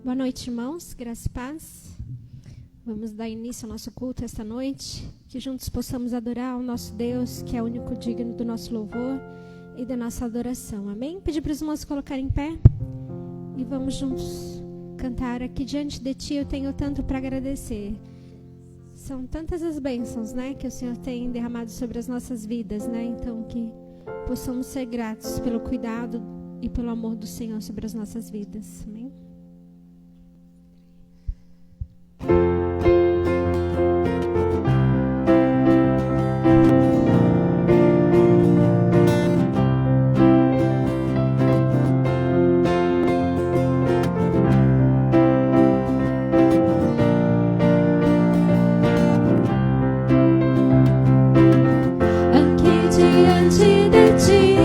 Boa noite, irmãos. Graça e paz. Vamos dar início ao nosso culto esta noite. Que juntos possamos adorar o nosso Deus, que é o único digno do nosso louvor e da nossa adoração. Amém? Pedir para os irmãos colocarem em pé. E vamos juntos cantar. Aqui diante de Ti eu tenho tanto para agradecer. São tantas as bênçãos, né, que o Senhor tem derramado sobre as nossas vidas, né? Então que possamos ser gratos pelo cuidado e pelo amor do Senhor sobre as nossas vidas. Amém? Diante de Ti,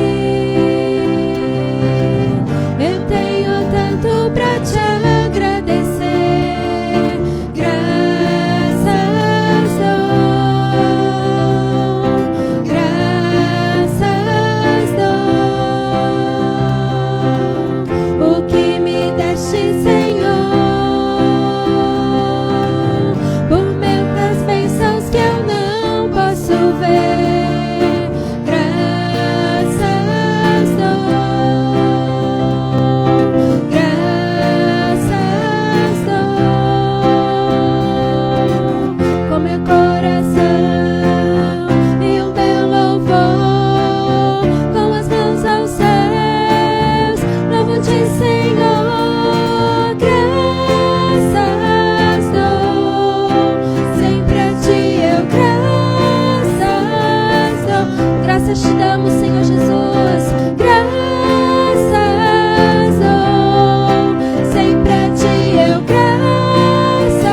eu tenho tanto pra Te agradecer. Graças dou, o que me deste, Senhor, por muitas bênçãos que eu não posso ver. Te damos, Senhor Jesus, graças dou, sempre a Ti eu graças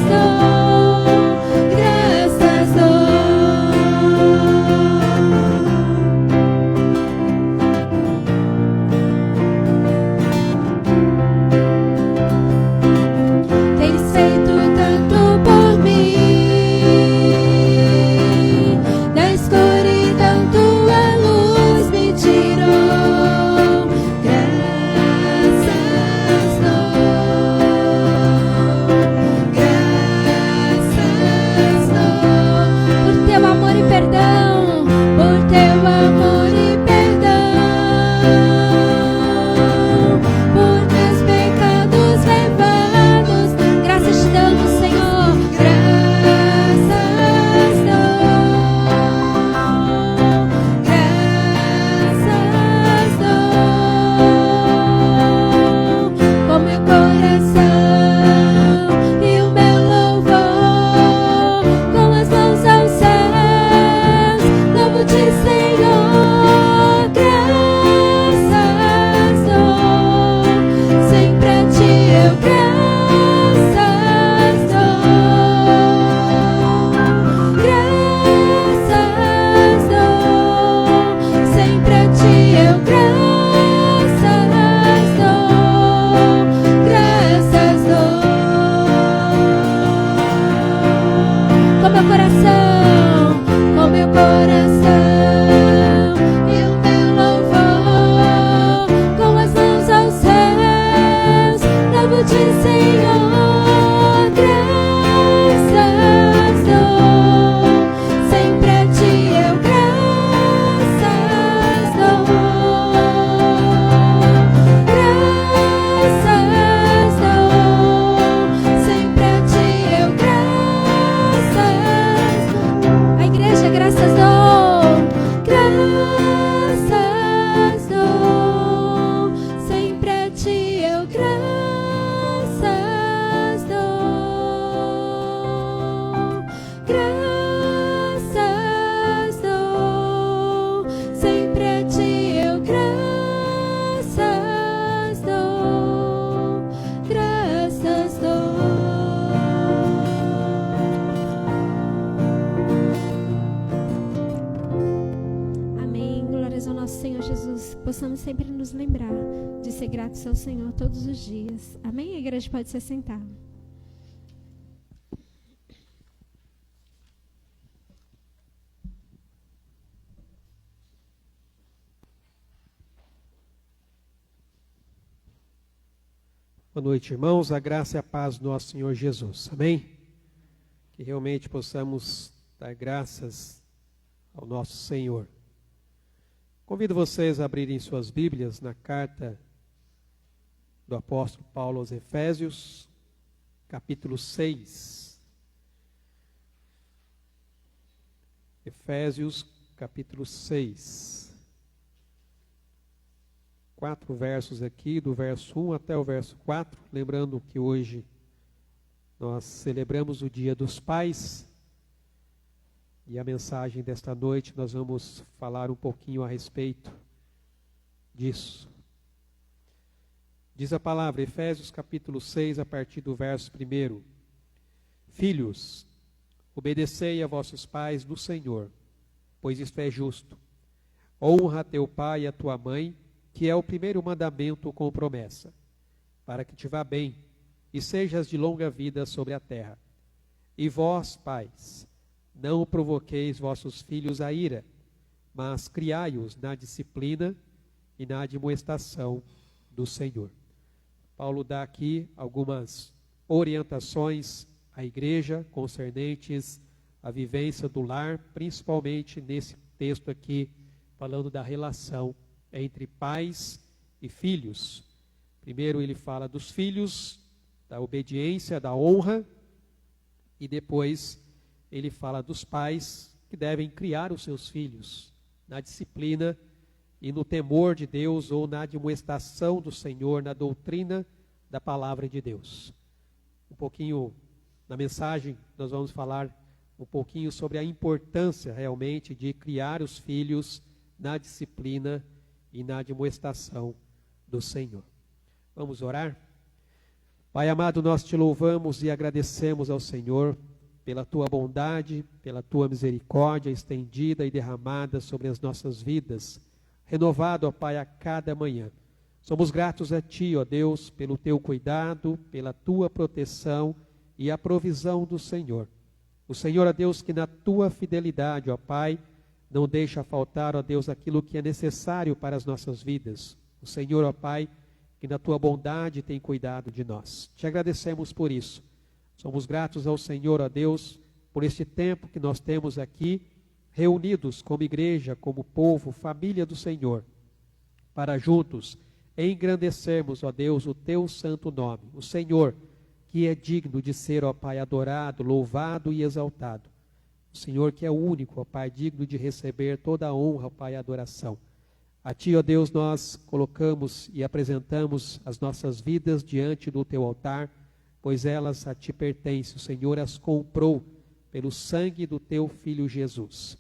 dou, graças dou. Tens feito tanto por mim. Possamos sempre nos lembrar de ser gratos ao Senhor todos os dias. Amém? A igreja pode se sentar. Boa noite, irmãos. A graça e a paz do nosso Senhor Jesus. Amém? Que realmente possamos dar graças ao nosso Senhor. Convido vocês a abrirem suas Bíblias na carta do apóstolo Paulo aos Efésios, capítulo 6. Efésios, capítulo 6. 4 versos aqui, do verso 1 até o verso 4, lembrando que hoje nós celebramos o Dia dos Pais, e a mensagem desta noite nós vamos falar um pouquinho a respeito disso. Diz a palavra, Efésios capítulo 6, a partir do verso 1. Filhos, obedecei a vossos pais no Senhor, pois isto é justo. Honra a teu pai e a tua mãe, que é o primeiro mandamento com promessa, para que te vá bem e sejas de longa vida sobre a terra. E vós, pais, não provoqueis vossos filhos a ira, mas criai-os na disciplina e na admoestação do Senhor. Paulo dá aqui algumas orientações à igreja concernentes à vivência do lar, principalmente nesse texto aqui, falando da relação entre pais e filhos. Primeiro ele fala dos filhos, da obediência, da honra, e depois ele fala dos pais que devem criar os seus filhos na disciplina e no temor de Deus, ou na admoestação do Senhor, na doutrina da palavra de Deus. Um pouquinho, na mensagem, nós vamos falar um pouquinho sobre a importância realmente de criar os filhos na disciplina e na admoestação do Senhor. Vamos orar? Pai amado, nós te louvamos e agradecemos ao Senhor pela tua bondade, pela tua misericórdia estendida e derramada sobre as nossas vidas, renovado, ó Pai, a cada manhã. Somos gratos a ti, ó Deus, pelo teu cuidado, pela tua proteção e a provisão do Senhor. O Senhor, ó Deus, que na tua fidelidade, ó Pai, não deixa faltar, ó Deus, aquilo que é necessário para as nossas vidas. O Senhor, ó Pai, que na tua bondade tem cuidado de nós. Te agradecemos por isso. Somos gratos ao Senhor, ó Deus, por este tempo que nós temos aqui, reunidos como igreja, como povo, família do Senhor, para juntos engrandecermos, ó Deus, o teu santo nome. O Senhor, que é digno de ser, ó Pai, adorado, louvado e exaltado. O Senhor que é o único, ó Pai, digno de receber toda a honra, ó Pai, e adoração. A Ti, ó Deus, nós colocamos e apresentamos as nossas vidas diante do Teu altar, pois elas a Ti pertencem. O Senhor as comprou pelo sangue do Teu Filho Jesus.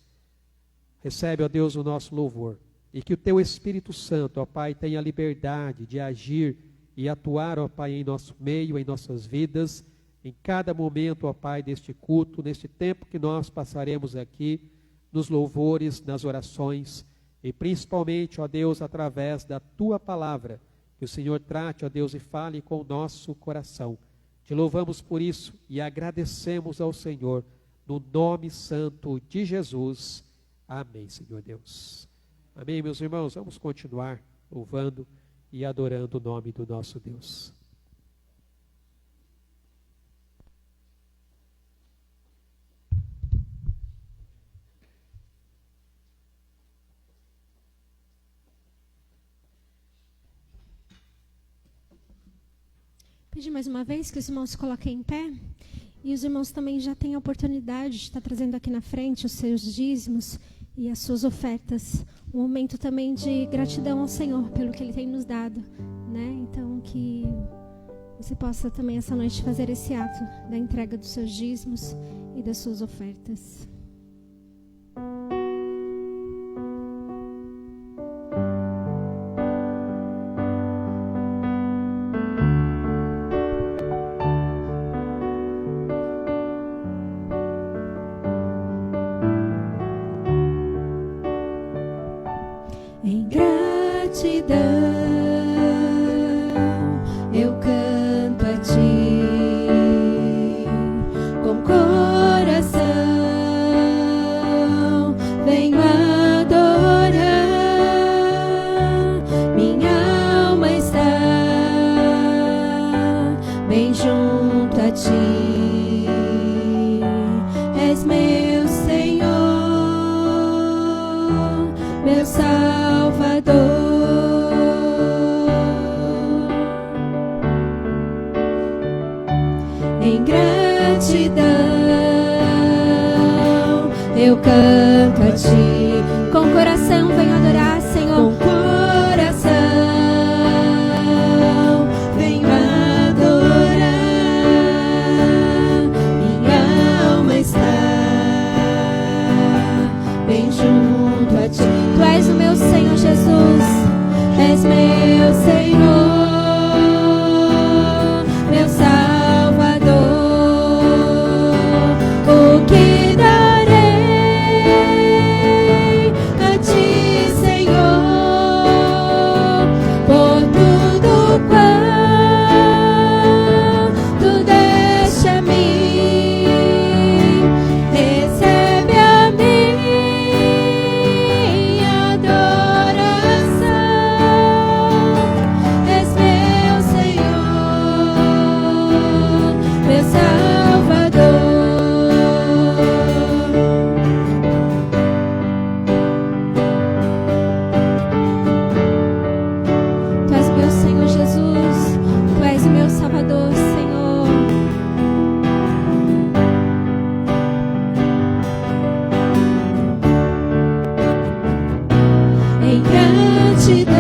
Recebe, ó Deus, o nosso louvor. E que o Teu Espírito Santo, ó Pai, tenha liberdade de agir e atuar, ó Pai, em nosso meio, em nossas vidas, em cada momento, ó Pai, deste culto, neste tempo que nós passaremos aqui, nos louvores, nas orações, e principalmente, ó Deus, através da Tua palavra, que o Senhor trate, ó Deus, e fale com o nosso coração. Te louvamos por isso e agradecemos ao Senhor, no nome santo de Jesus. Amém, Senhor Deus. Amém, meus irmãos, vamos continuar louvando e adorando o nome do nosso Deus. Pedir mais uma vez que os irmãos se coloquem em pé. E os irmãos também já têm a oportunidade de estar trazendo aqui na frente os seus dízimos e as suas ofertas. Um momento também de gratidão ao Senhor pelo que Ele tem nos dado, né? Então que você possa também essa noite fazer esse ato da entrega dos seus dízimos e das suas ofertas. Em gratidão eu canto a ti com coração em gratidão eu canto a ti. Com o coração venho adorar, Senhor. Com coração venho adorar, minha alma está bem junto a ti. Tu és o meu Senhor Jesus, És meu Senhor, meu Salvador. O que darei a ti, Senhor, por tudo quanto deste a mim? Recebe a minha adoração. És meu Senhor, meu Salvador. Tu és meu Senhor Jesus, Tu és o meu Salvador, Senhor. Em gratidão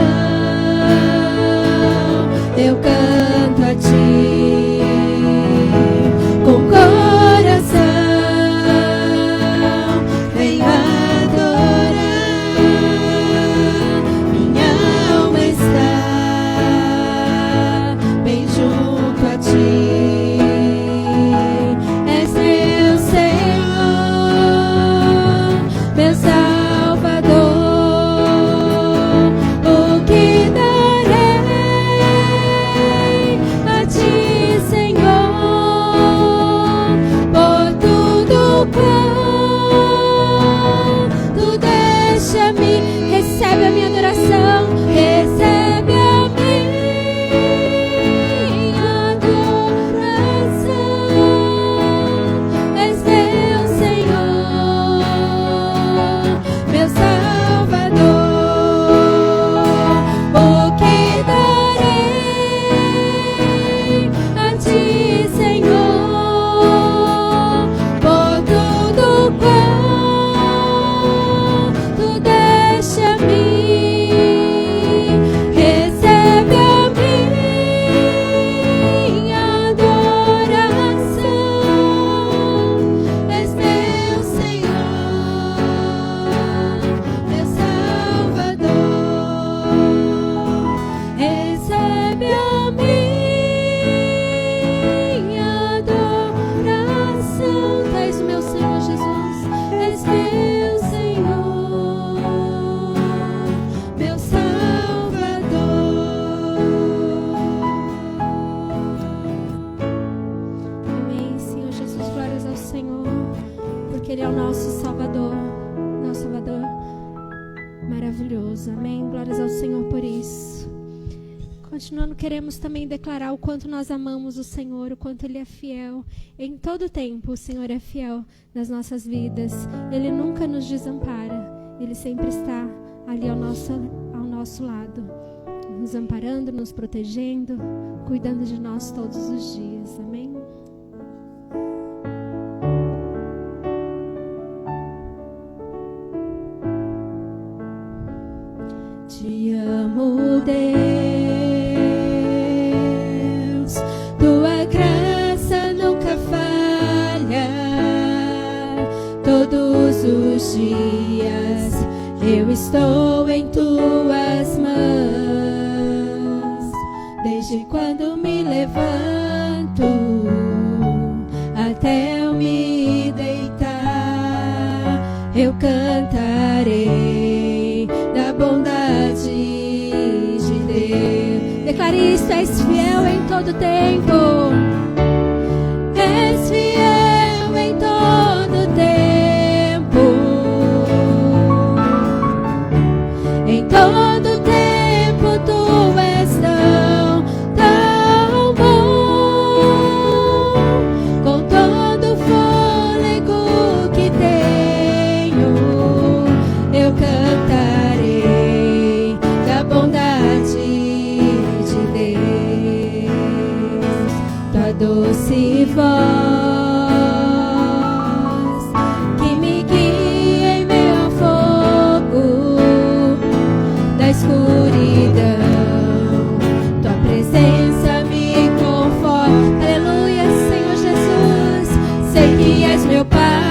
eu canto a ti. Com coração venho adorar, minha alma está bem junto a ti. És meu Senhor, meu Salvador. O que darei a ti, Senhor, por tudo quanto deste a mim? Recebe a minha adoração. Recebe a minha adoração. És meu Senhor, meu Salvador. O que darei a ti, Senhor, por tudo quanto deste a mim? Recebe a minha adoração. És meu Senhor, meu Salvador. Recebe a minha adoração. Tu és o meu Senhor Jesus. És meu Senhor, meu Salvador. Amém, Senhor Jesus. Glórias ao Senhor, porque Ele é o nosso Salvador, nosso Salvador maravilhoso. Amém. Glórias ao Senhor por isso. Continuando, queremos também declarar o quanto nós amamos o Senhor, o quanto Ele é fiel. Em todo tempo, o Senhor é fiel nas nossas vidas. Ele nunca nos desampara. Ele sempre está ali ao nosso lado, nos amparando, nos protegendo, cuidando de nós todos os dias. Amém. Te amo, Deus, tua graça nunca falha. Todos os dias eu estou em tuas mãos. Desde quando me levanto até eu me deitar, eu cantarei da bondade de Deus. Declare isso, és fiel em todo tempo. És fiel em todo tempo. Em todo tempo tu és tão, tão bom. Com todo o fôlego que tenho, eu cantarei da bondade de Deus. doce voz que me guia em meio ao fogo da escuridão. Tua presença me conforta. Aleluia, Senhor Jesus. Sei que és meu Pai.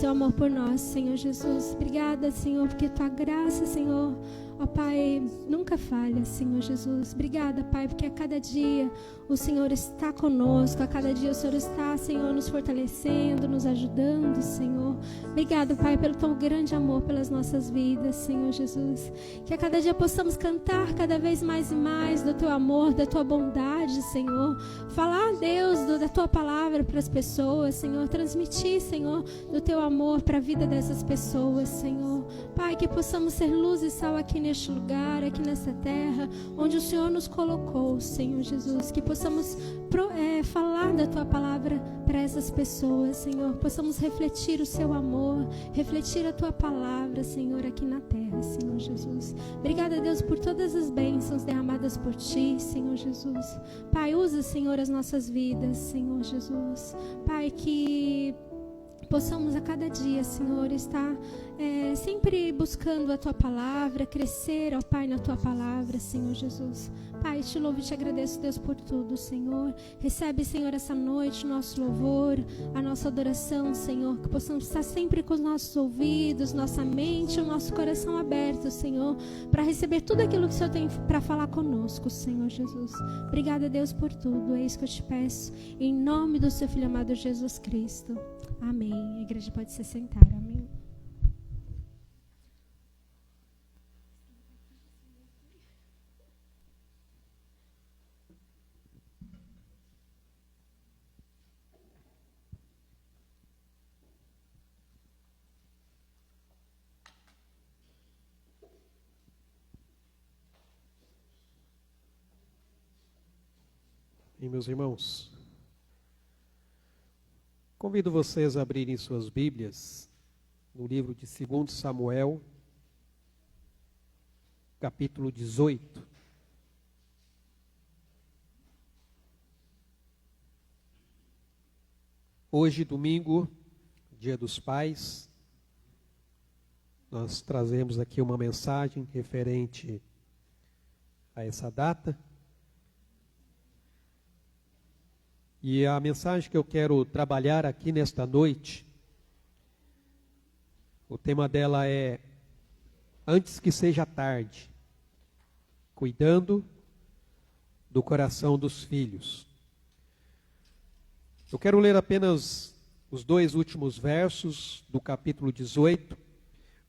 Amor por nós, Senhor Jesus. Obrigada, Senhor, porque tua graça, Senhor, ó Pai, nunca falha, Senhor Jesus. Obrigada, Pai, porque a cada dia o Senhor está conosco, a cada dia o Senhor está, Senhor, nos fortalecendo, nos ajudando, Senhor. Obrigada, Pai, pelo tão grande amor pelas nossas vidas, Senhor Jesus. Que a cada dia possamos cantar cada vez mais e mais do teu amor, da tua bondade, Senhor. Falar, Deus, da tua palavra para as pessoas, Senhor. Transmitir, Senhor, do teu amor para a vida dessas pessoas, Senhor. Pai, que possamos ser luz e sal aqui neste lugar, aqui nessa terra, onde o Senhor nos colocou, Senhor Jesus. Que possamos falar da tua palavra para essas pessoas, Senhor. Possamos refletir o seu amor, refletir a tua palavra, Senhor, aqui na terra, Senhor Jesus. Obrigada, Deus, por todas as bênçãos derramadas por ti, Senhor Jesus. Pai, usa, Senhor, as nossas vidas, Senhor Jesus. Pai, que possamos a cada dia, Senhor, estar sempre buscando a Tua palavra, crescer, ó Pai, na Tua palavra, Senhor Jesus. Pai, te louvo e te agradeço, Deus, por tudo, Senhor. Recebe, Senhor, essa noite, nosso louvor, a nossa adoração, Senhor. Que possamos estar sempre com os nossos ouvidos, nossa mente, o nosso coração aberto, Senhor, para receber tudo aquilo que o Senhor tem para falar conosco, Senhor Jesus. Obrigada, Deus, por tudo. É isso que eu te peço, em nome do Seu Filho amado Jesus Cristo. Amém. A igreja pode se sentar. Amém. E meus irmãos, convido vocês a abrirem suas Bíblias no livro de 2 Samuel, capítulo 18. Hoje, domingo, Dia dos Pais, nós trazemos aqui uma mensagem referente a essa data. E a mensagem que eu quero trabalhar aqui nesta noite, o tema dela é Antes que seja tarde, cuidando do coração dos filhos. Eu quero ler apenas os 2 últimos versos do capítulo 18,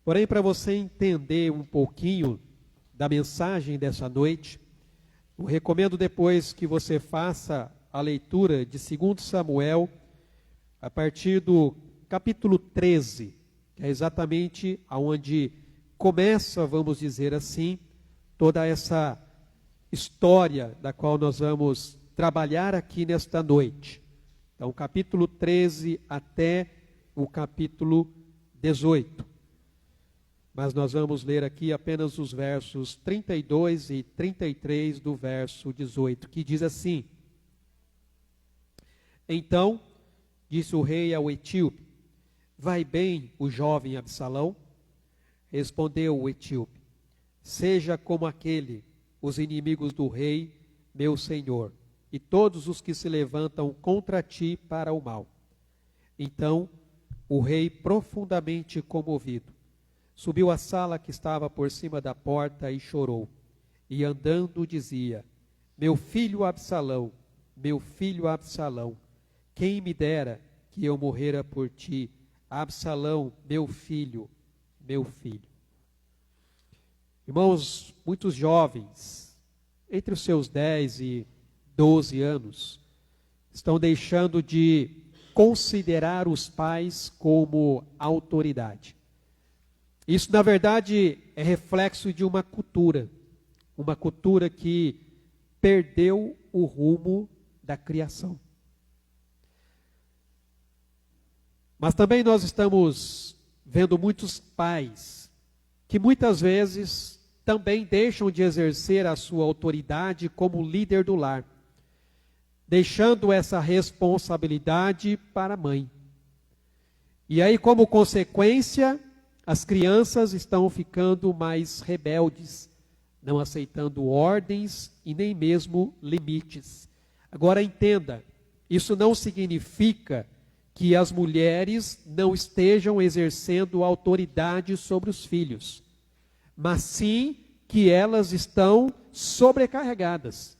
porém para você entender um pouquinho da mensagem dessa noite, eu recomendo depois que você faça a leitura de 2 Samuel, a partir do capítulo 13, que é exatamente onde começa, vamos dizer assim, toda essa história da qual nós vamos trabalhar aqui nesta noite. Então, capítulo 13 até o capítulo 18. Mas nós vamos ler aqui apenas os versos 32 e 33 do verso 18, que diz assim: Então, disse o rei ao etíope, vai bem o jovem Absalão? Respondeu o etíope, seja como aquele, os inimigos do rei, meu senhor, e todos os que se levantam contra ti para o mal. Então, o rei, profundamente comovido, subiu à sala que estava por cima da porta e chorou, e andando dizia, meu filho Absalão, quem me dera que eu morrera por ti, Absalão, meu filho. Irmãos, muitos jovens, entre os seus 10 e 12 anos, estão deixando de considerar os pais como autoridade. Isso, na verdade, é reflexo de uma cultura que perdeu o rumo da criação. Mas também nós estamos vendo muitos pais que muitas vezes também deixam de exercer a sua autoridade como líder do lar, deixando essa responsabilidade para a mãe. E aí, como consequência, as crianças estão ficando mais rebeldes, não aceitando ordens e nem mesmo limites. Agora entenda, isso não significa que as mulheres não estejam exercendo autoridade sobre os filhos, mas sim que elas estão sobrecarregadas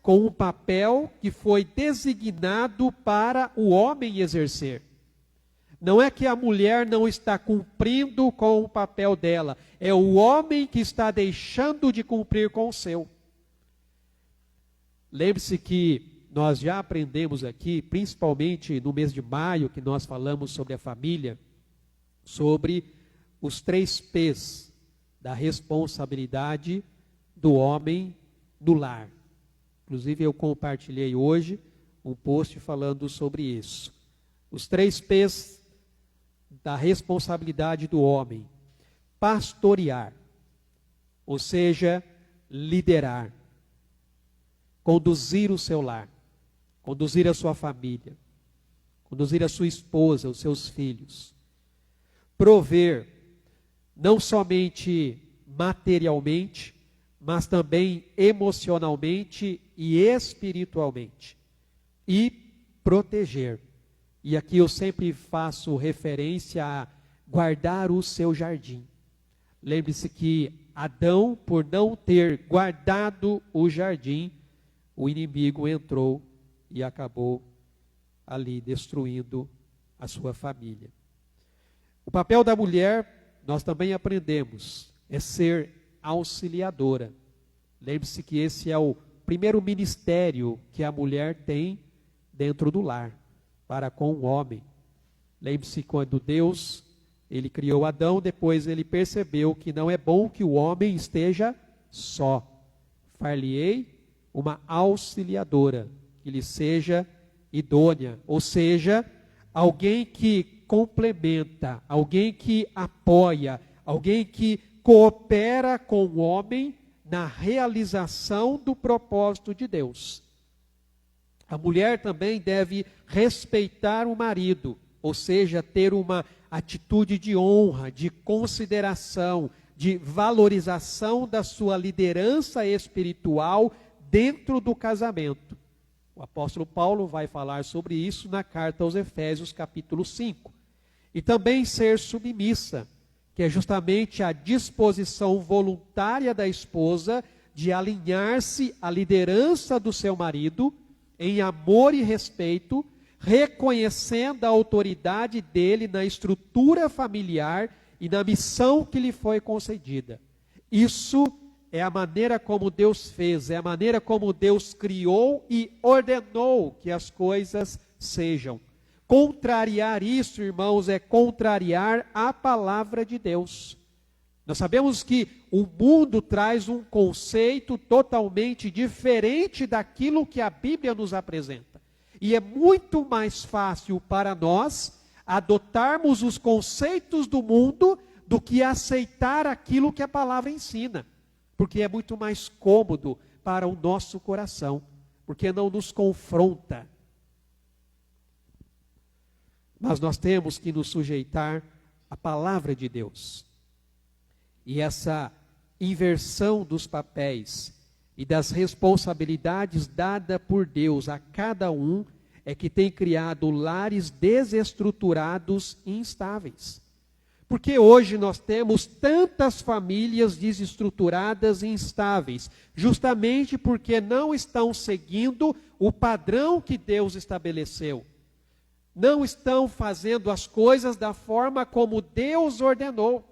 com um papel que foi designado para o homem exercer. Não é que a mulher não está cumprindo com o papel dela, é o homem que está deixando de cumprir com o seu. Lembre-se que nós já aprendemos aqui, principalmente no mês de maio, que nós falamos sobre a família, sobre os 3 P's da responsabilidade do homem no lar. Inclusive eu compartilhei hoje um post falando sobre isso. Os 3 P's da responsabilidade do homem: pastorear, ou seja, liderar, conduzir o seu lar, conduzir a sua família, conduzir a sua esposa, os seus filhos. prover, não somente materialmente, mas também emocionalmente e espiritualmente. E proteger. E aqui eu sempre faço referência a guardar o seu jardim. Lembre-se que Adão, por não ter guardado o jardim, o inimigo entrou e acabou ali destruindo a sua família. O papel da mulher, nós também aprendemos, é ser auxiliadora. Lembre-se que esse é o primeiro ministério que a mulher tem dentro do lar, para com o homem. Lembre-se quando Deus, ele criou Adão, depois ele percebeu que não é bom que o homem esteja só. Far-lhe-ei uma auxiliadora, que lhe seja idônea, ou seja, alguém que complementa, alguém que apoia, alguém que coopera com o homem na realização do propósito de Deus. A mulher também deve respeitar o marido, ou seja, ter uma atitude de honra, de consideração, de valorização da sua liderança espiritual dentro do casamento. O apóstolo Paulo vai falar sobre isso na carta aos Efésios, capítulo 5. E também ser submissa, que é justamente a disposição voluntária da esposa de alinhar-se à liderança do seu marido em amor e respeito, reconhecendo a autoridade dele na estrutura familiar e na missão que lhe foi concedida. Isso é a maneira como Deus fez, é a maneira como Deus criou e ordenou que as coisas sejam. Contrariar isso, irmãos, é contrariar a palavra de Deus. Nós sabemos que o mundo traz um conceito totalmente diferente daquilo que a Bíblia nos apresenta. E é muito mais fácil para nós adotarmos os conceitos do mundo do que aceitar aquilo que a palavra ensina. Porque é muito mais cômodo para o nosso coração, porque não nos confronta. Mas nós temos que nos sujeitar à palavra de Deus. E essa inversão dos papéis e das responsabilidades dada por Deus a cada um é que tem criado lares desestruturados e instáveis. Porque hoje nós temos tantas famílias desestruturadas e instáveis, justamente porque não estão seguindo o padrão que Deus estabeleceu. Não estão fazendo as coisas da forma como Deus ordenou.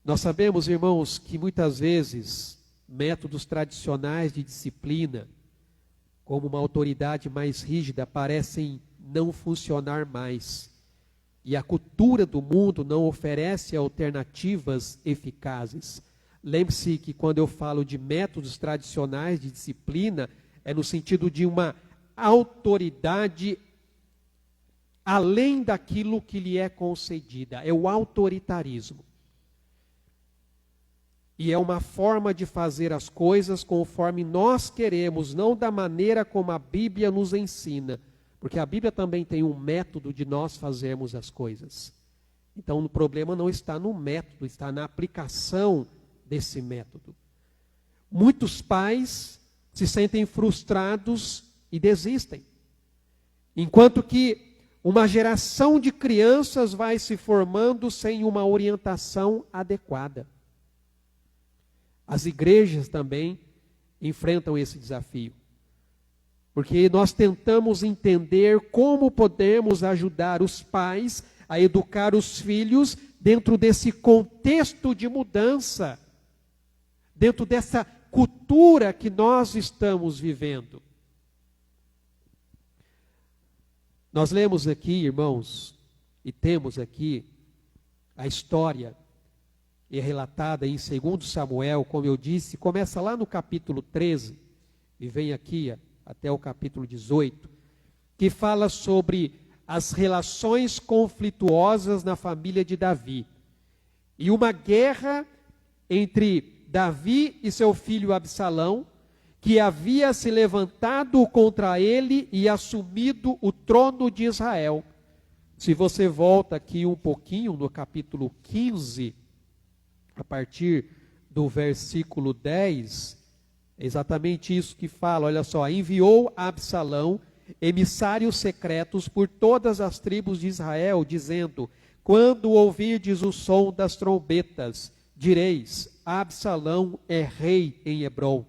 Nós sabemos, irmãos, que muitas vezes métodos tradicionais de disciplina, como uma autoridade mais rígida, parecem não funcionar mais. E a cultura do mundo não oferece alternativas eficazes. Lembre-se que quando eu falo de métodos tradicionais de disciplina, é no sentido de uma autoridade além daquilo que lhe é concedida. É o autoritarismo. E é uma forma de fazer as coisas conforme nós queremos, não da maneira como a Bíblia nos ensina. Porque a Bíblia também tem um método de nós fazermos as coisas. Então o problema não está no método, está na aplicação desse método. Muitos pais se sentem frustrados e desistem. Enquanto que uma geração de crianças vai se formando sem uma orientação adequada. As igrejas também enfrentam esse desafio. Porque nós tentamos entender como podemos ajudar os pais a educar os filhos dentro desse contexto de mudança, dentro dessa cultura que nós estamos vivendo. Nós lemos aqui, irmãos, e temos aqui a história é relatada em 2 Samuel, como eu disse, começa lá no capítulo 13 e vem aqui até o capítulo 18, que fala sobre as relações conflituosas na família de Davi. E uma guerra entre Davi e seu filho Absalão, que havia se levantado contra ele e assumido o trono de Israel. Se você volta aqui um pouquinho no capítulo 15, a partir do versículo 10, é exatamente isso que fala, olha só: enviou Absalão emissários secretos por todas as tribos de Israel, dizendo: quando ouvirdes o som das trombetas, direis: Absalão é rei em Hebrom.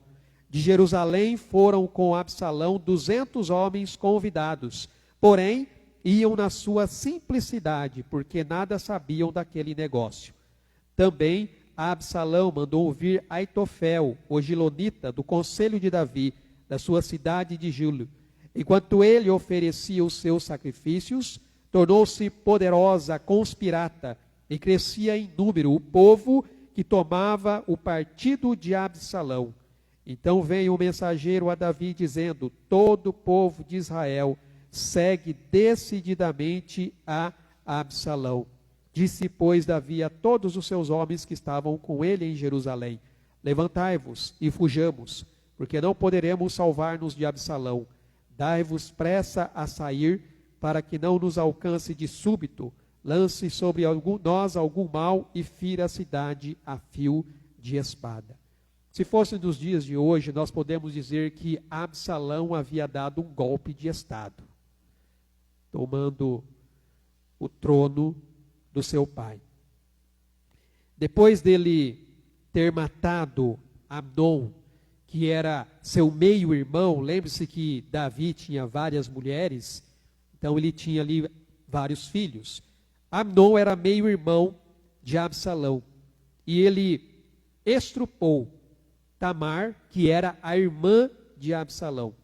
De Jerusalém foram com Absalão 200 homens convidados, porém iam na sua simplicidade, porque nada sabiam daquele negócio. Também Absalão mandou ouvir Aitofel, o gilonita, do conselho de Davi, da sua cidade de Gilo. Enquanto ele oferecia os seus sacrifícios, tornou-se poderosa a conspirata, e crescia em número o povo que tomava o partido de Absalão. Então veio o mensageiro a Davi, dizendo: todo o povo de Israel segue decididamente a Absalão. Disse, pois, Davi a todos os seus homens que estavam com ele em Jerusalém: levantai-vos e fujamos, porque não poderemos salvar-nos de Absalão. Dai-vos pressa a sair, para que não nos alcance de súbito, lance sobre nós algum mal e fira a cidade a fio de espada. Se fosse nos dias de hoje, nós podemos dizer que Absalão havia dado um golpe de estado, tomando o trono do seu pai. Depois dele ter matado Amnon, que era seu meio-irmão, lembre-se que Davi tinha várias mulheres, então ele tinha ali vários filhos. Amnon era meio-irmão de Absalão, e ele estrupou Tamar, que era a irmã de Absalão.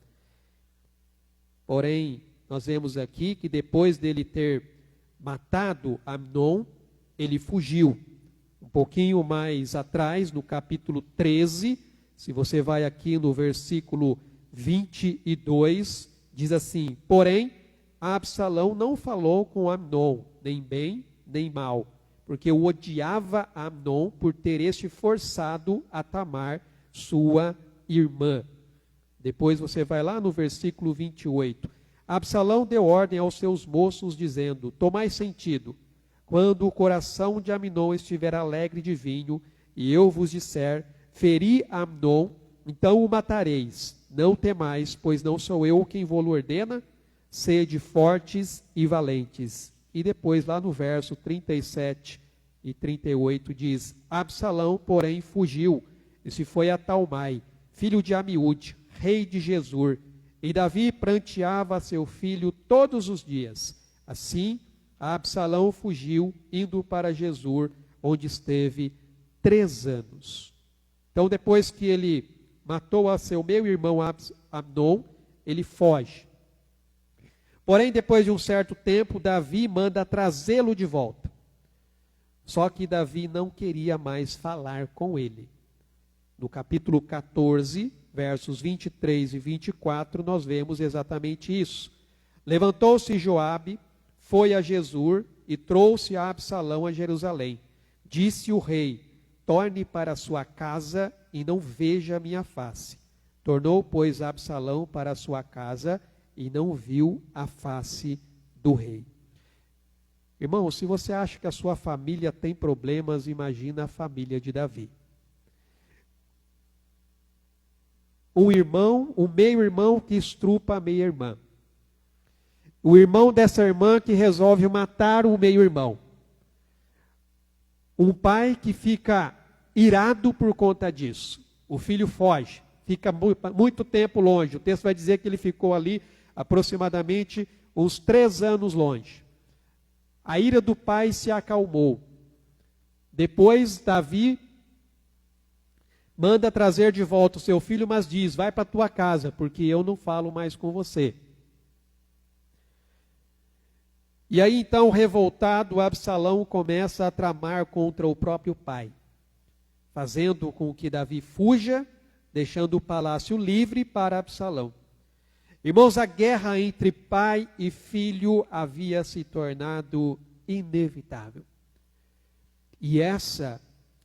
Porém, nós vemos aqui que depois dele ter matado Amnon, ele fugiu. Um pouquinho mais atrás, no capítulo 13, se você vai aqui no versículo 22, diz assim: porém, Absalão não falou com Amnon, nem bem, nem mal, porque o odiava Amnon por ter este forçado a Tamar, sua irmã. Depois você vai lá no versículo 28. Absalão deu ordem aos seus moços, dizendo: tomai sentido, quando o coração de Amnon estiver alegre de vinho, e eu vos disser: feri Amnon, então o matareis. Não temais, pois não sou eu quem vou-lo ordena, sede fortes e valentes. E depois lá no verso 37 e 38 diz: Absalão, porém, fugiu, e se foi a Talmai, filho de Amiúde, rei de Gesur. E Davi pranteava seu filho todos os dias. Assim, Absalão fugiu, indo para Gesur, onde esteve 3 anos. Então, depois que ele matou a seu meio-irmão Amnon, ele foge. Porém, depois de um certo tempo, Davi manda trazê-lo de volta. Só que Davi não queria mais falar com ele. No capítulo 14, versos 23 e 24, nós vemos exatamente isso. Levantou-se Joabe, foi a Gesur e trouxe a Absalão a Jerusalém. Disse o rei: torne para sua casa e não veja a minha face. Tornou, pois, Absalão para sua casa e não viu a face do rei. Irmão, se você acha que a sua família tem problemas, imagina a família de Davi. Um meio-irmão que estrupa a meia-irmã. O irmão dessa irmã que resolve matar o meio-irmão. Um pai que fica irado por conta disso. O filho foge, fica muito tempo longe. O texto vai dizer que ele ficou ali aproximadamente uns 3 anos longe. A ira do pai se acalmou. Depois Davi manda trazer de volta o seu filho, mas diz: vai para a tua casa, porque eu não falo mais com você. E aí então, revoltado, Absalão começa a tramar contra o próprio pai, fazendo com que Davi fuja, deixando o palácio livre para Absalão. Irmãos, a guerra entre pai e filho havia se tornado inevitável. E essa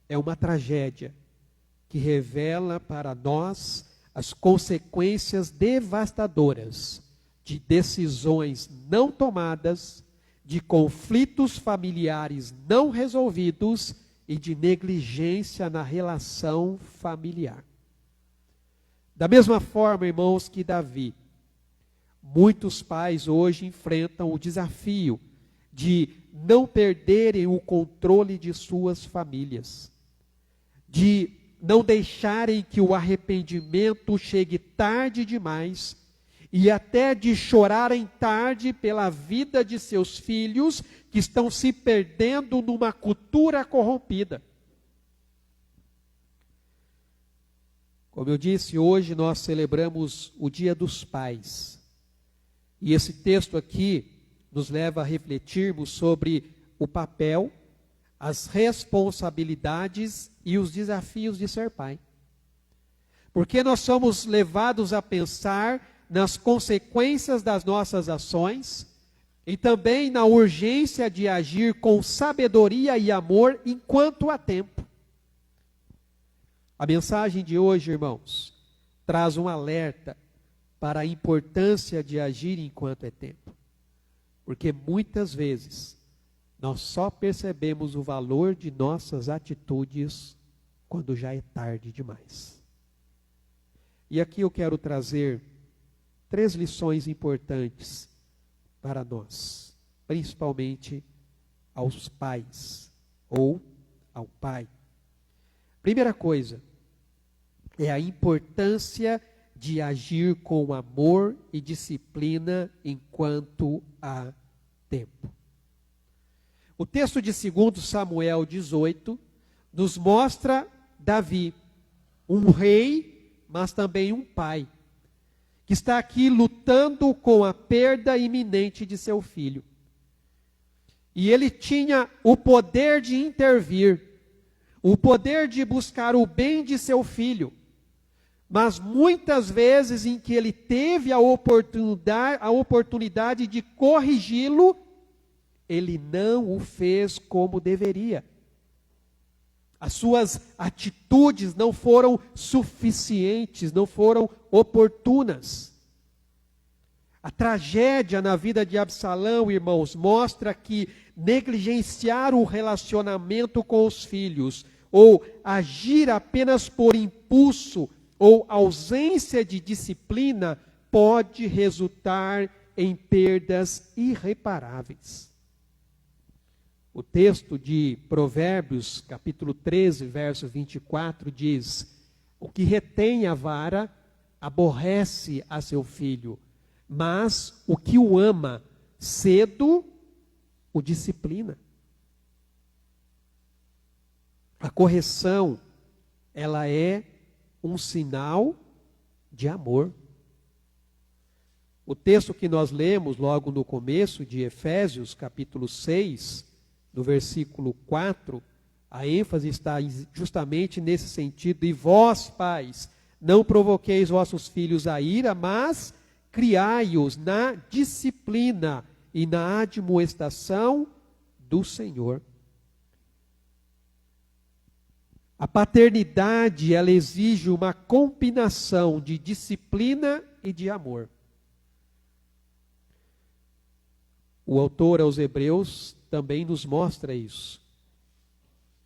é uma tragédia que revela para nós as consequências devastadoras de decisões não tomadas, de conflitos familiares não resolvidos e de negligência na relação familiar. Da mesma forma, irmãos, que Davi, muitos pais hoje enfrentam o desafio de não perderem o controle de suas famílias, de não deixarem que o arrependimento chegue tarde demais e até de chorarem tarde pela vida de seus filhos que estão se perdendo numa cultura corrompida. Como eu disse, hoje nós celebramos o Dia dos Pais. E esse texto aqui nos leva a refletirmos sobre o papel, as responsabilidades e os desafios de ser pai. Porque nós somos levados a pensar nas consequências das nossas ações e também na urgência de agir com sabedoria e amor enquanto há tempo. A mensagem de hoje, irmãos, traz um alerta para a importância de agir enquanto é tempo. Porque muitas vezes nós só percebemos o valor de nossas atitudes quando já é tarde demais. E aqui eu quero trazer 3 lições importantes para nós, principalmente aos pais ou ao pai. Primeira coisa é a importância de agir com amor e disciplina enquanto há tempo. O texto de 2 Samuel 18 nos mostra Davi, um rei, mas também um pai, que está aqui lutando com a perda iminente de seu filho. E ele tinha o poder de intervir, o poder de buscar o bem de seu filho. Mas muitas vezes em que ele teve a oportunidade de corrigi-lo, ele não o fez como deveria. As suas atitudes não foram suficientes, não foram oportunas. A tragédia na vida de Absalão, irmãos, mostra que negligenciar o relacionamento com os filhos, ou agir apenas por impulso, ou ausência de disciplina, pode resultar em perdas irreparáveis. O texto de Provérbios, capítulo 13, verso 24, diz: o que retém a vara, aborrece a seu filho, mas o que o ama, cedo o disciplina. A correção, ela é um sinal de amor. O texto que nós lemos logo no começo de Efésios, capítulo 6, no versículo 4, a ênfase está justamente nesse sentido: e vós, pais, não provoqueis vossos filhos a ira, mas criai-os na disciplina e na admoestação do Senhor. A paternidade, ela exige uma combinação de disciplina e de amor. O autor aos Hebreus também nos mostra isso.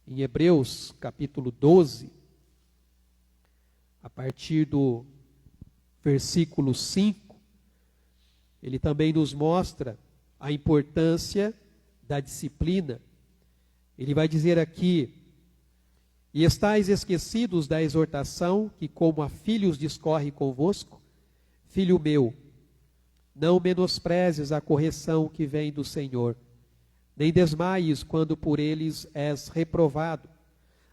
Em Hebreus, capítulo 12, a partir do versículo 5, ele também nos mostra a importância da disciplina. Ele vai dizer aqui: e estáis esquecidos da exortação que como a filhos discorre convosco? Filho meu, não menosprezes a correção que vem do Senhor, nem desmaies quando por eles és reprovado,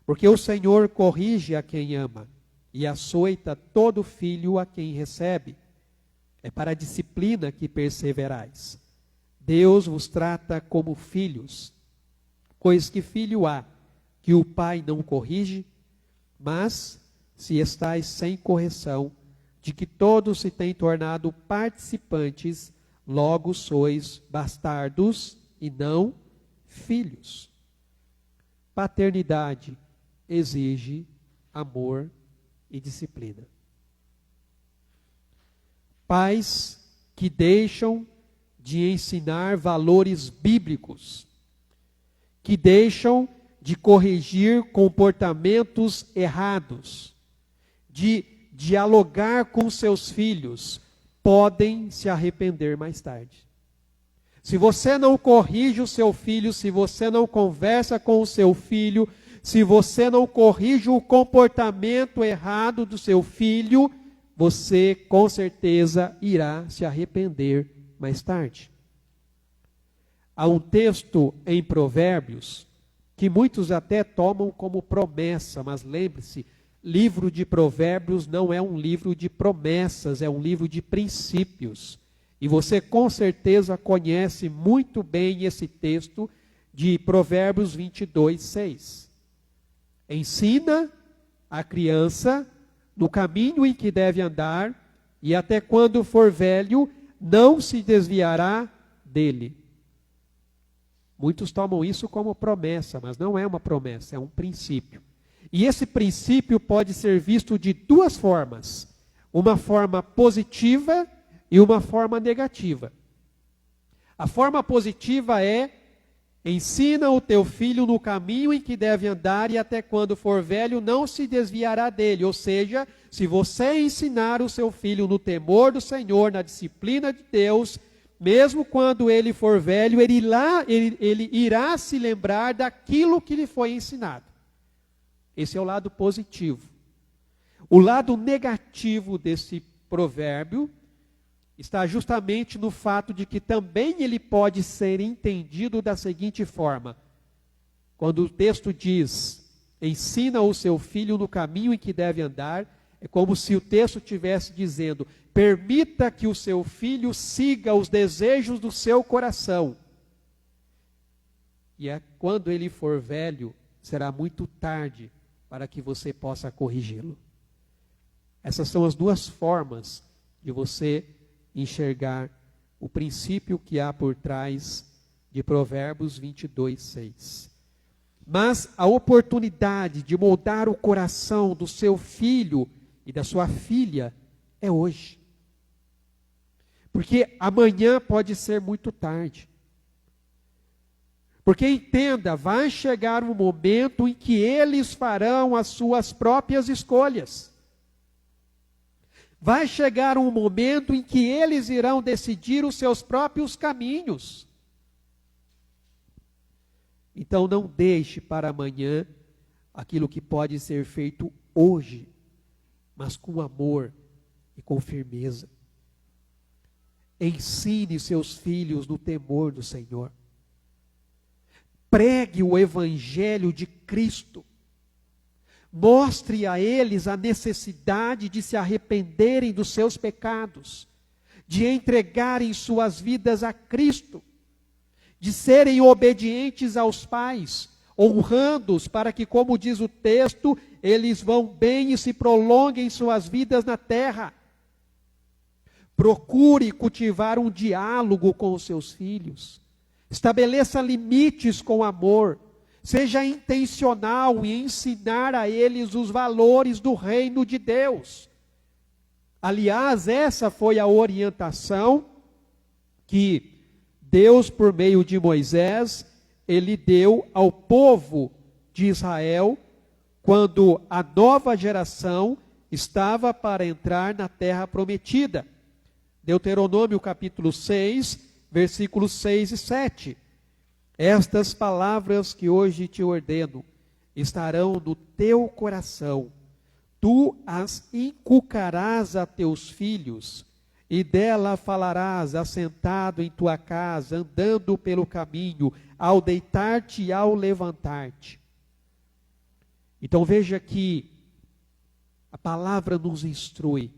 porque o Senhor corrige a quem ama, e açoita todo filho a quem recebe. É para a disciplina que perseverais. Deus vos trata como filhos, pois que filho há que o pai não corrige? Mas, se estáis sem correção, de que todos se têm tornado participantes, logo sois bastardos e não filhos. Paternidade exige amor e disciplina. pais que deixam de ensinar valores bíblicos, que deixam de corrigir comportamentos errados, de dialogar com seus filhos, podem se arrepender mais tarde. Se você não corrige o seu filho, se você não conversa com o seu filho, se você não corrige o comportamento errado do seu filho, você com certeza irá se arrepender mais tarde. Há um texto em Provérbios que muitos até tomam como promessa, mas lembre-se, livro de Provérbios não é um livro de promessas, é um livro de princípios. E você com certeza conhece muito bem esse texto de Provérbios 22:6. Ensina a criança no caminho em que deve andar, e até quando for velho, não se desviará dele. Muitos tomam isso como promessa, mas não é uma promessa, é um princípio. E esse princípio pode ser visto de duas formas: uma forma positiva e uma forma negativa. A forma positiva é: ensina o teu filho no caminho em que deve andar, e até quando for velho não se desviará dele. Ou seja, se você ensinar o seu filho no temor do Senhor, na disciplina de Deus, mesmo quando ele for velho, ele irá se lembrar daquilo que lhe foi ensinado. Esse é o lado positivo. O lado negativo desse provérbio está justamente no fato de que também ele pode ser entendido da seguinte forma: quando o texto diz, ensina o seu filho no caminho em que deve andar, é como se o texto estivesse dizendo, permita que o seu filho siga os desejos do seu coração. E quando ele for velho, será muito tarde para que você possa corrigi-lo. Essas são as duas formas de você enxergar o princípio que há por trás de Provérbios 22:6. Mas a oportunidade de moldar o coração do seu filho e da sua filha é hoje. Porque amanhã pode ser muito tarde. Porque entenda, vai chegar um momento em que eles farão as suas próprias escolhas. Vai chegar um momento em que eles irão decidir os seus próprios caminhos. Então não deixe para amanhã aquilo que pode ser feito hoje, mas com amor e com firmeza. Ensine seus filhos no temor do Senhor. Pregue o evangelho de Cristo. Mostre a eles a necessidade de se arrependerem dos seus pecados, de entregarem suas vidas a Cristo, de serem obedientes aos pais, honrando-os para que, como diz o texto, eles vão bem e se prolonguem suas vidas na terra. Procure cultivar um diálogo com os seus filhos. Estabeleça limites com amor. Seja intencional em ensinar a eles os valores do reino de Deus. Aliás, essa foi a orientação que Deus, por meio de Moisés, ele deu ao povo de Israel, quando a nova geração estava para entrar na terra prometida. Deuteronômio capítulo 6, versículos 6 e 7. Estas palavras que hoje te ordeno estarão no teu coração. Tu as inculcarás a teus filhos, e dela falarás assentado em tua casa, andando pelo caminho, ao deitar-te e ao levantar-te. Então veja que a palavra nos instrui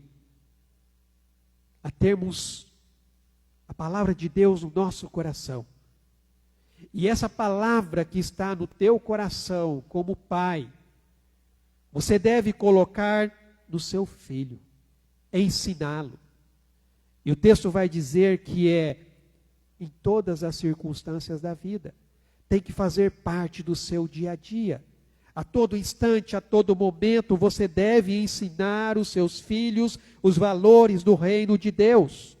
a termos a palavra de Deus no nosso coração. E essa palavra que está no teu coração, como pai, você deve colocar no seu filho, ensiná-lo. E o texto vai dizer que é em todas as circunstâncias da vida. Tem que fazer parte do seu dia a dia. A todo instante, a todo momento, você deve ensinar os seus filhos os valores do reino de Deus.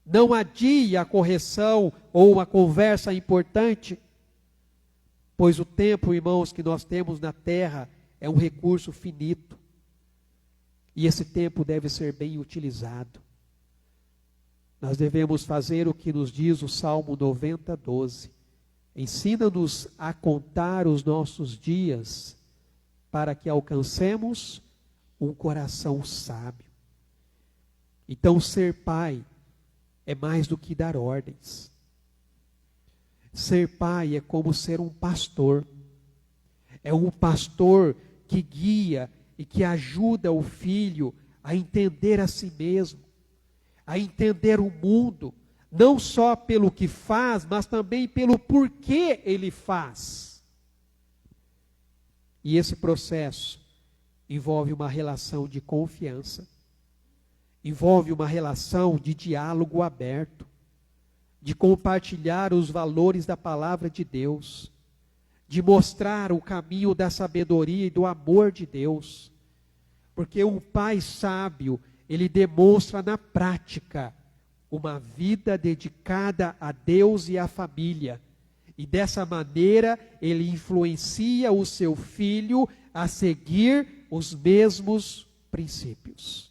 Não adie a correção ou uma conversa importante, pois o tempo, irmãos, que nós temos na terra é um recurso finito. E esse tempo deve ser bem utilizado. Nós devemos fazer o que nos diz o Salmo 90, 12. Ensina-nos a contar os nossos dias, para que alcancemos um coração sábio. Então, ser pai é mais do que dar ordens. Ser pai é como ser um pastor. É um pastor que guia e que ajuda o filho a entender a si mesmo, a entender o mundo, não só pelo que faz, mas também pelo porquê ele faz. E esse processo envolve uma relação de confiança, envolve uma relação de diálogo aberto, de compartilhar os valores da palavra de Deus, de mostrar o caminho da sabedoria e do amor de Deus. Porque um pai sábio, ele demonstra na prática uma vida dedicada a Deus e à família. E dessa maneira, ele influencia o seu filho a seguir os mesmos princípios.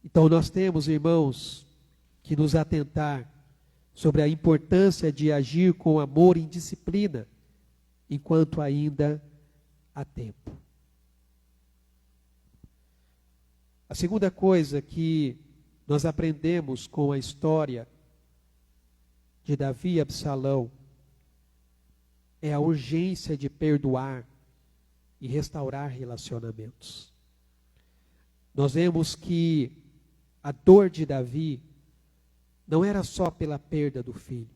Então nós temos, irmãos, que nos atentar sobre a importância de agir com amor e disciplina, enquanto ainda há tempo. A segunda coisa que nós aprendemos com a história de Davi e Absalão é a urgência de perdoar e restaurar relacionamentos. Nós vemos que a dor de Davi não era só pela perda do filho,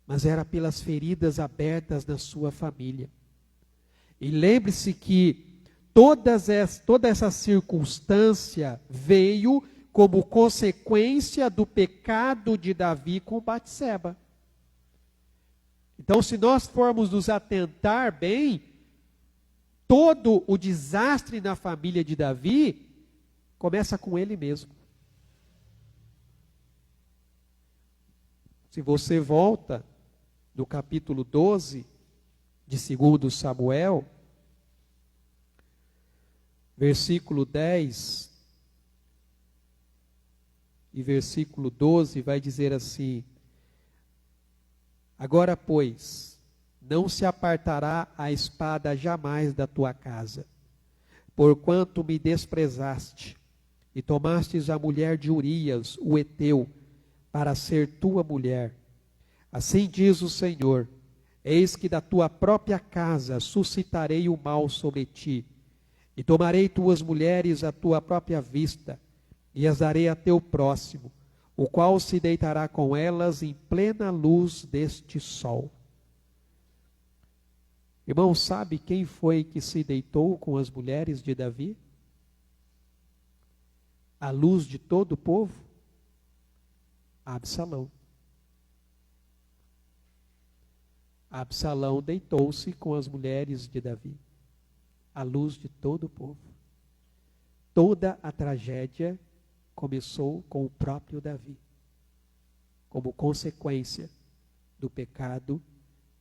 mas era pelas feridas abertas na sua família. E lembre-se que toda essa circunstância veio como consequência do pecado de Davi com Batseba. Então, se nós formos nos atentar bem, todo o desastre na família de Davi começa com ele mesmo. Se você volta no capítulo 12 de 2 Samuel, versículo 10 e versículo 12 vai dizer assim: agora, pois, não se apartará a espada jamais da tua casa, porquanto me desprezaste, e tomastes a mulher de Urias, o heteu, para ser tua mulher. Assim diz o Senhor: eis que da tua própria casa suscitarei o mal sobre ti, e tomarei tuas mulheres à tua própria vista, e as darei a teu próximo, o qual se deitará com elas em plena luz deste sol. Irmão, sabe quem foi que se deitou com as mulheres de Davi? À luz de todo o povo? Absalão. Absalão deitou-se com as mulheres de Davi, à luz de todo o povo. Toda a tragédia começou com o próprio Davi, como consequência do pecado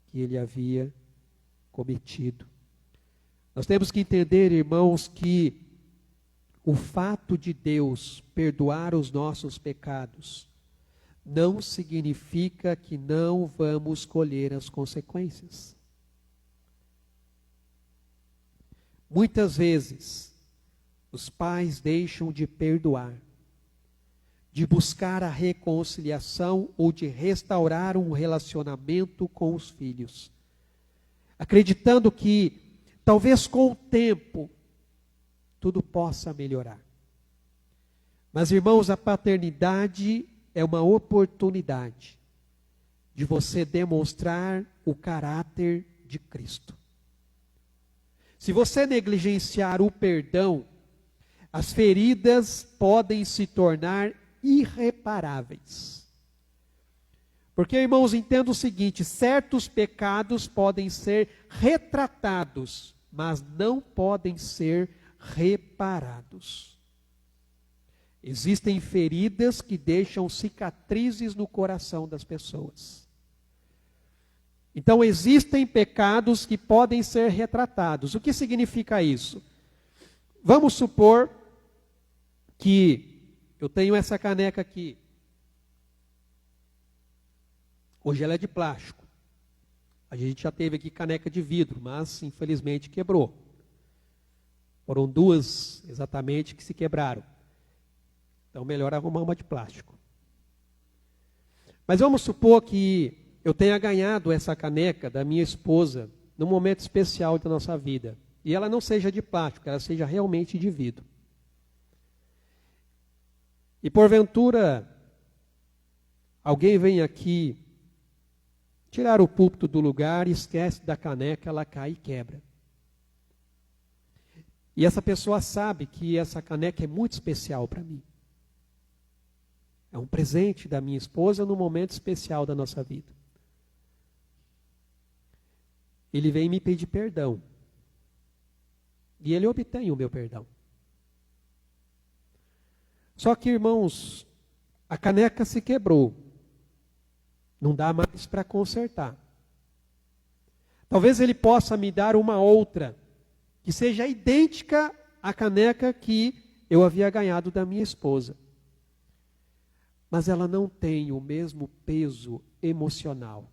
que ele havia cometido. Nós temos que entender, irmãos, que o fato de Deus perdoar os nossos pecados não significa que não vamos colher as consequências. Muitas vezes, os pais deixam de perdoar, de buscar a reconciliação ou de restaurar um relacionamento com os filhos, acreditando que talvez com o tempo tudo possa melhorar. Mas, irmãos, a paternidade é uma oportunidade de você demonstrar o caráter de Cristo. Se você negligenciar o perdão, as feridas podem se tornar irreparáveis. Porque, irmãos, entenda o seguinte: certos pecados podem ser retratados, mas não podem ser reparados. Existem feridas que deixam cicatrizes no coração das pessoas. Então, existem pecados que podem ser retratados. O que significa isso? Vamos supor que eu tenho essa caneca aqui. Hoje ela é de plástico. A gente já teve aqui caneca de vidro, mas infelizmente quebrou. Foram duas exatamente que se quebraram. Então melhor arrumar uma de plástico. Mas vamos supor que eu tenha ganhado essa caneca da minha esposa num momento especial da nossa vida. E ela não seja de plástico, ela seja realmente de vidro. E porventura, alguém vem aqui tirar o púlpito do lugar, esquece da caneca, ela cai e quebra. E essa pessoa sabe que essa caneca é muito especial para mim. É um presente da minha esposa num momento especial da nossa vida. Ele vem me pedir perdão. E ele obtém o meu perdão. Só que, irmãos, a caneca se quebrou. Não dá mais para consertar. Talvez ele possa me dar uma outra, que seja idêntica à caneca que eu havia ganhado da minha esposa. Mas ela não tem o mesmo peso emocional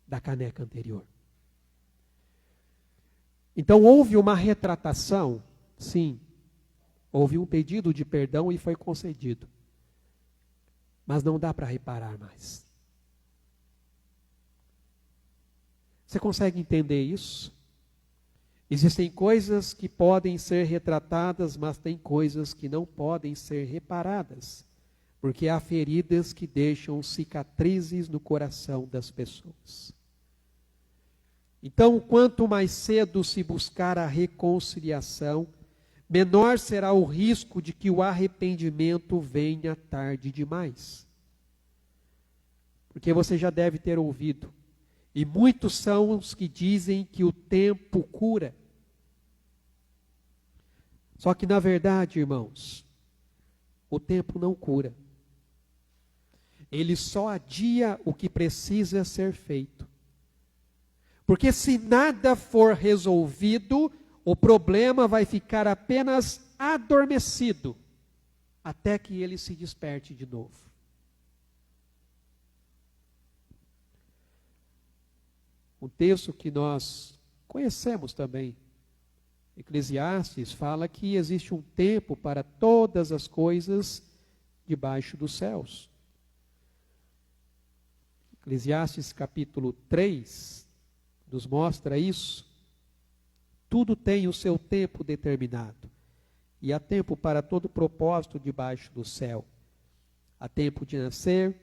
da caneca anterior. Então houve uma retratação, sim. Houve um pedido de perdão e foi concedido. Mas não dá para reparar mais. Você consegue entender isso? Existem coisas que podem ser retratadas, mas tem coisas que não podem ser reparadas. Porque há feridas que deixam cicatrizes no coração das pessoas. Então, quanto mais cedo se buscar a reconciliação, menor será o risco de que o arrependimento venha tarde demais. Porque você já deve ter ouvido, e muitos são os que dizem que o tempo cura. Só que, na verdade, irmãos, o tempo não cura. Ele só adia o que precisa ser feito. Porque se nada for resolvido, o problema vai ficar apenas adormecido, até que ele se desperte de novo. Um texto que nós conhecemos também, Eclesiastes, fala que existe um tempo para todas as coisas debaixo dos céus. Eclesiastes capítulo 3 nos mostra isso. Tudo tem o seu tempo determinado. E há tempo para todo propósito debaixo do céu. Há tempo de nascer,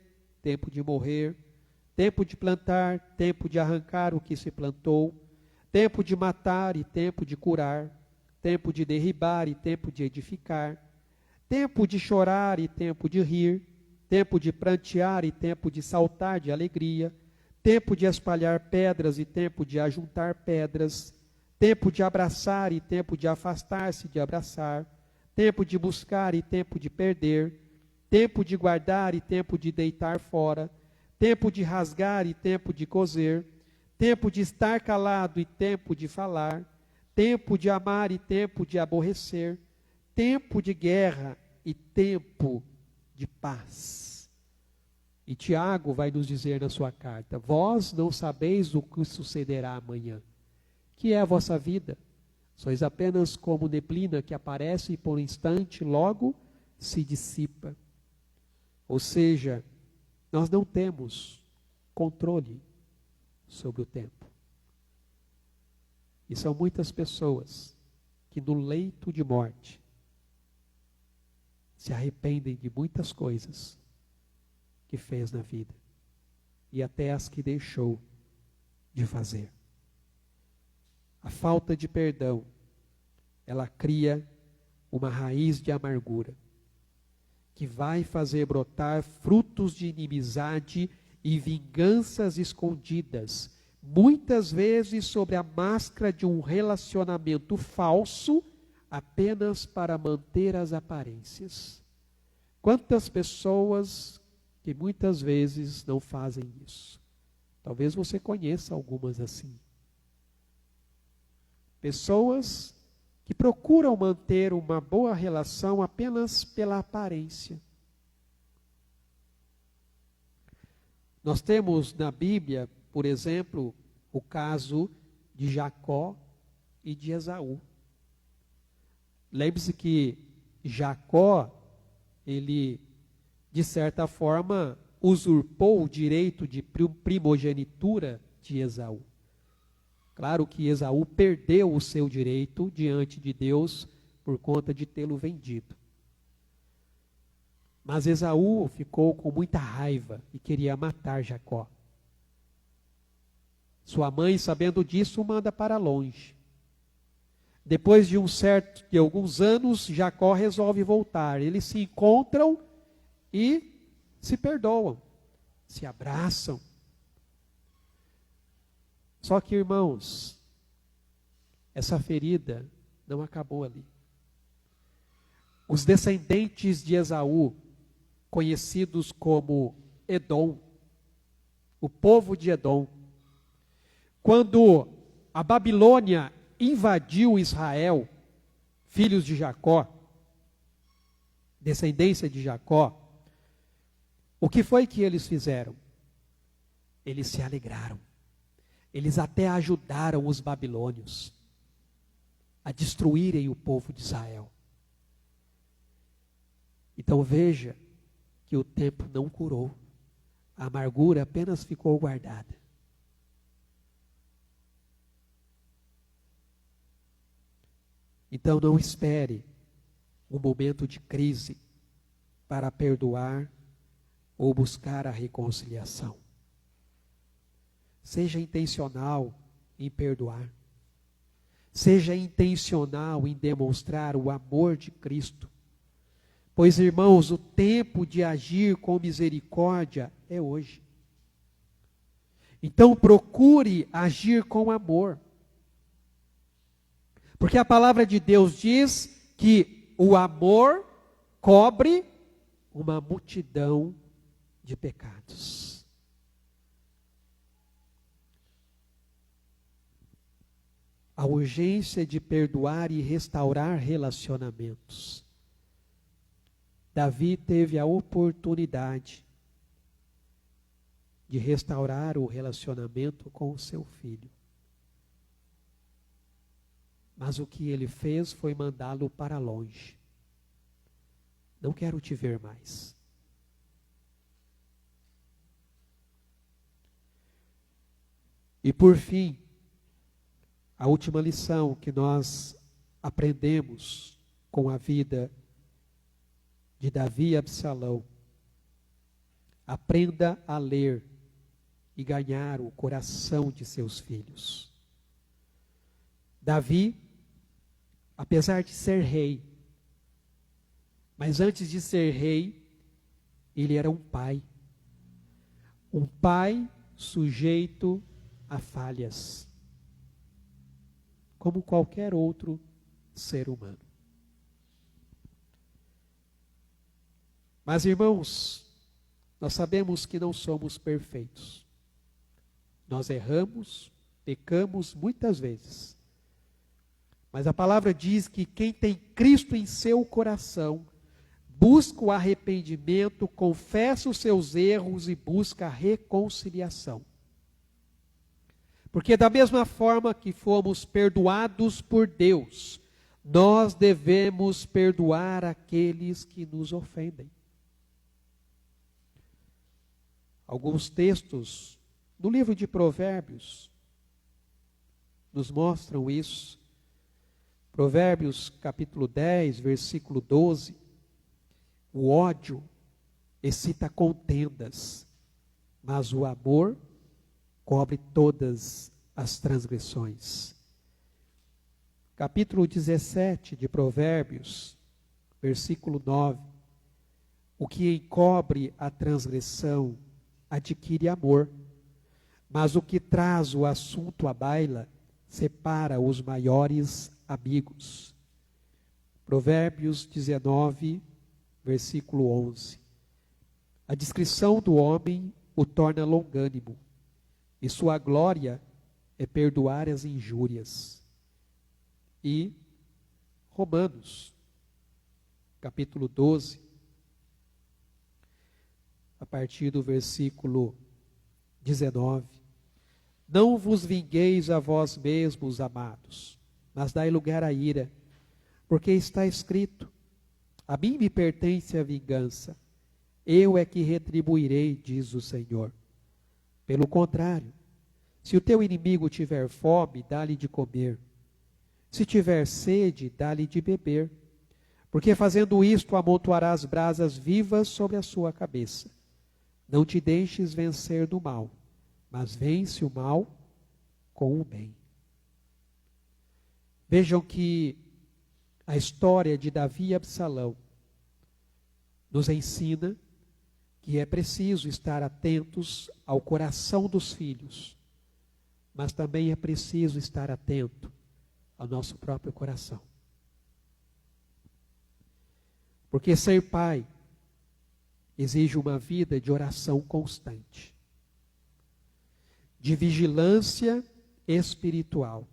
tempo de morrer, tempo de plantar, tempo de arrancar o que se plantou, tempo de matar e tempo de curar, tempo de derribar e tempo de edificar, tempo de chorar e tempo de rir, tempo de prantear e tempo de saltar de alegria, tempo de espalhar pedras e tempo de ajuntar pedras, tempo de abraçar e tempo de afastar-se de abraçar, tempo de buscar e tempo de perder, tempo de guardar e tempo de deitar fora, tempo de rasgar e tempo de coser, tempo de estar calado e tempo de falar, tempo de amar e tempo de aborrecer, tempo de guerra e tempo de paz. E Tiago vai nos dizer na sua carta: vós não sabeis o que sucederá amanhã. Que é a vossa vida? Sois apenas como neblina que aparece e por um instante logo se dissipa. Ou seja, nós não temos controle sobre o tempo. E são muitas pessoas que no leito de morte se arrependem de muitas coisas que fez na vida e até as que deixou de fazer. A falta de perdão, ela cria uma raiz de amargura. que vai fazer brotar frutos de inimizade e vinganças escondidas, muitas vezes sobre a máscara de um relacionamento falso, apenas para manter as aparências. Quantas pessoas que muitas vezes não fazem isso? Talvez você conheça algumas assim. Pessoas que procuram manter uma boa relação apenas pela aparência. Nós temos na Bíblia, por exemplo, o caso de Jacó e de Esaú. Lembre-se que Jacó, ele, de certa forma, usurpou o direito de primogenitura de Esaú. Claro que Esaú perdeu o seu direito diante de Deus por conta de tê-lo vendido. Mas Esaú ficou com muita raiva e queria matar Jacó. Sua mãe, sabendo disso, o manda para longe. Depois de alguns anos, Jacó resolve voltar. Eles se encontram e se perdoam, se abraçam. Só que, irmãos, essa ferida não acabou ali. Os descendentes de Esaú, conhecidos como Edom, o povo de Edom, quando a Babilônia invadiu Israel, filhos de Jacó, descendência de Jacó, o que foi que eles fizeram? Eles se alegraram. Eles até ajudaram os babilônios a destruírem o povo de Israel. Então veja que o tempo não curou. A amargura apenas ficou guardada. Então não espere um momento de crise para perdoar ou buscar a reconciliação. Seja intencional em perdoar. Seja intencional em demonstrar o amor de Cristo. Pois, irmãos, o tempo de agir com misericórdia é hoje. Então procure agir com amor. Porque a palavra de Deus diz que o amor cobre uma multidão de pecados. A urgência de perdoar e restaurar relacionamentos. Davi teve a oportunidade de restaurar o relacionamento com o seu filho. Mas o que ele fez foi mandá-lo para longe. Não quero te ver mais. E por fim, a última lição que nós aprendemos com a vida de Davi e Absalão. Aprenda a ler e ganhar o coração de seus filhos. Davi, apesar de ser rei, mas antes de ser rei, ele era um pai. Um pai sujeito a falhas, como qualquer outro ser humano. Mas, irmãos, nós sabemos que não somos perfeitos. Nós erramos, pecamos muitas vezes. Mas a palavra diz que quem tem Cristo em seu coração, busca o arrependimento, confessa os seus erros e busca a reconciliação. Porque da mesma forma que fomos perdoados por Deus, nós devemos perdoar aqueles que nos ofendem. Alguns textos do livro de Provérbios nos mostram isso. Provérbios capítulo 10, versículo 12. O ódio excita contendas, mas o amor cobre todas as transgressões. Capítulo 17 de Provérbios, versículo 9. O que encobre a transgressão adquire amor, mas o que traz o assunto à baila separa os maiores amigos. Provérbios 19, versículo 11. A discrição do homem o torna longânimo, e sua glória é perdoar as injúrias. E Romanos, capítulo 12, a partir do versículo 19. Não vos vingueis a vós mesmos, amados, mas dai lugar à ira, porque está escrito: a mim me pertence a vingança, eu é que retribuirei, diz o Senhor. Pelo contrário, se o teu inimigo tiver fome, dá-lhe de comer. Se tiver sede, dá-lhe de beber. Porque fazendo isto, amontoarás brasas vivas sobre a sua cabeça. Não te deixes vencer do mal, mas vence o mal com o bem. Vejam que a história de Davi e Absalão nos ensina que é preciso estar atentos ao coração dos filhos, mas também é preciso estar atento ao nosso próprio coração. Porque ser pai exige uma vida de oração constante, de vigilância espiritual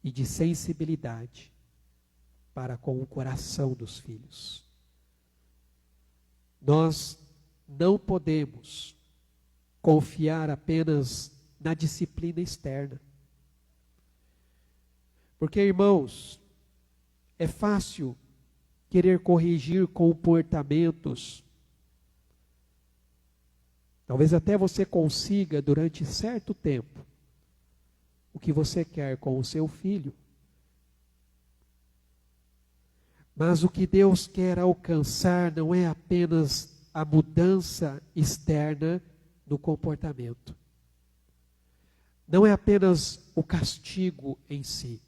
e de sensibilidade para com o coração dos filhos. Nós não podemos confiar apenas na disciplina externa. Porque, irmãos, é fácil querer corrigir comportamentos. Talvez até você consiga, durante certo tempo, o que você quer com o seu filho. Mas o que Deus quer alcançar não é apenas a mudança externa no comportamento. Não é apenas o castigo em si.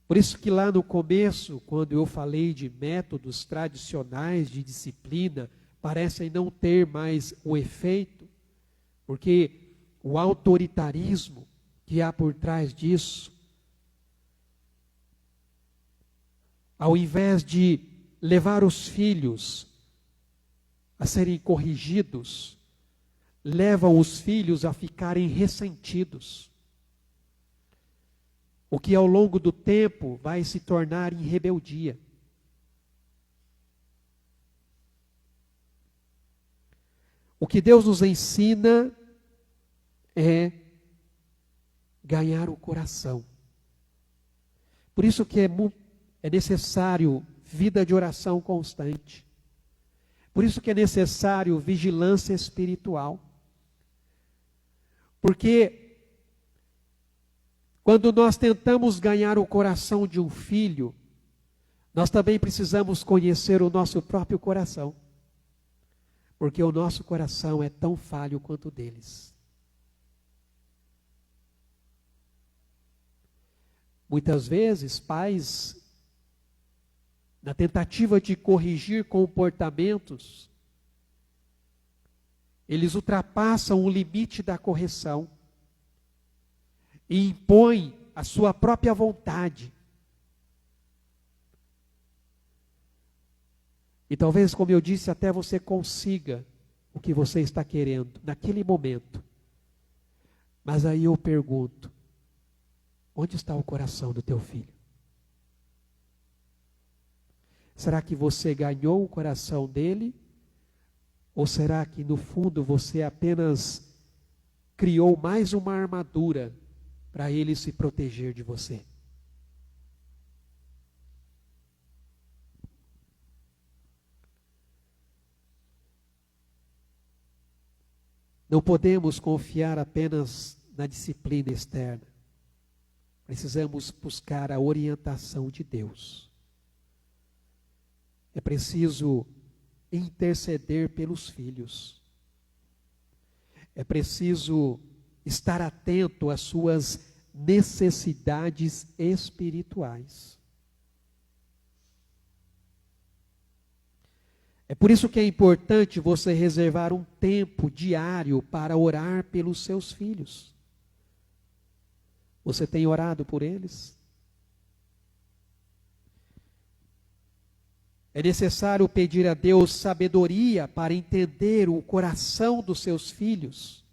Por isso que lá no começo, quando eu falei de métodos tradicionais de disciplina, parecem não ter mais o efeito, porque o autoritarismo que há por trás disso, ao invés de levar os filhos a serem corrigidos, levam os filhos a ficarem ressentidos. O que ao longo do tempo vai se tornar em rebeldia. O que Deus nos ensina é ganhar o coração. Por isso que é necessário vida de oração constante. Por isso que é necessário vigilância espiritual. Porque quando nós tentamos ganhar o coração de um filho, nós também precisamos conhecer o nosso próprio coração. Porque o nosso coração é tão falho quanto o deles. Muitas vezes, pais, na tentativa de corrigir comportamentos, eles ultrapassam o limite da correção e impõem a sua própria vontade. E talvez, como eu disse, até você consiga o que você está querendo naquele momento. Mas aí eu pergunto, onde está o coração do teu filho? Será que você ganhou o coração dele? Ou será que no fundo você apenas criou mais uma armadura para ele se proteger de você? Não podemos confiar apenas na disciplina externa. Precisamos buscar a orientação de Deus. É preciso interceder pelos filhos. É preciso estar atento às suas necessidades espirituais. É por isso que é importante você reservar um tempo diário para orar pelos seus filhos. Você tem orado por eles? É necessário pedir a Deus sabedoria para entender o coração dos seus filhos.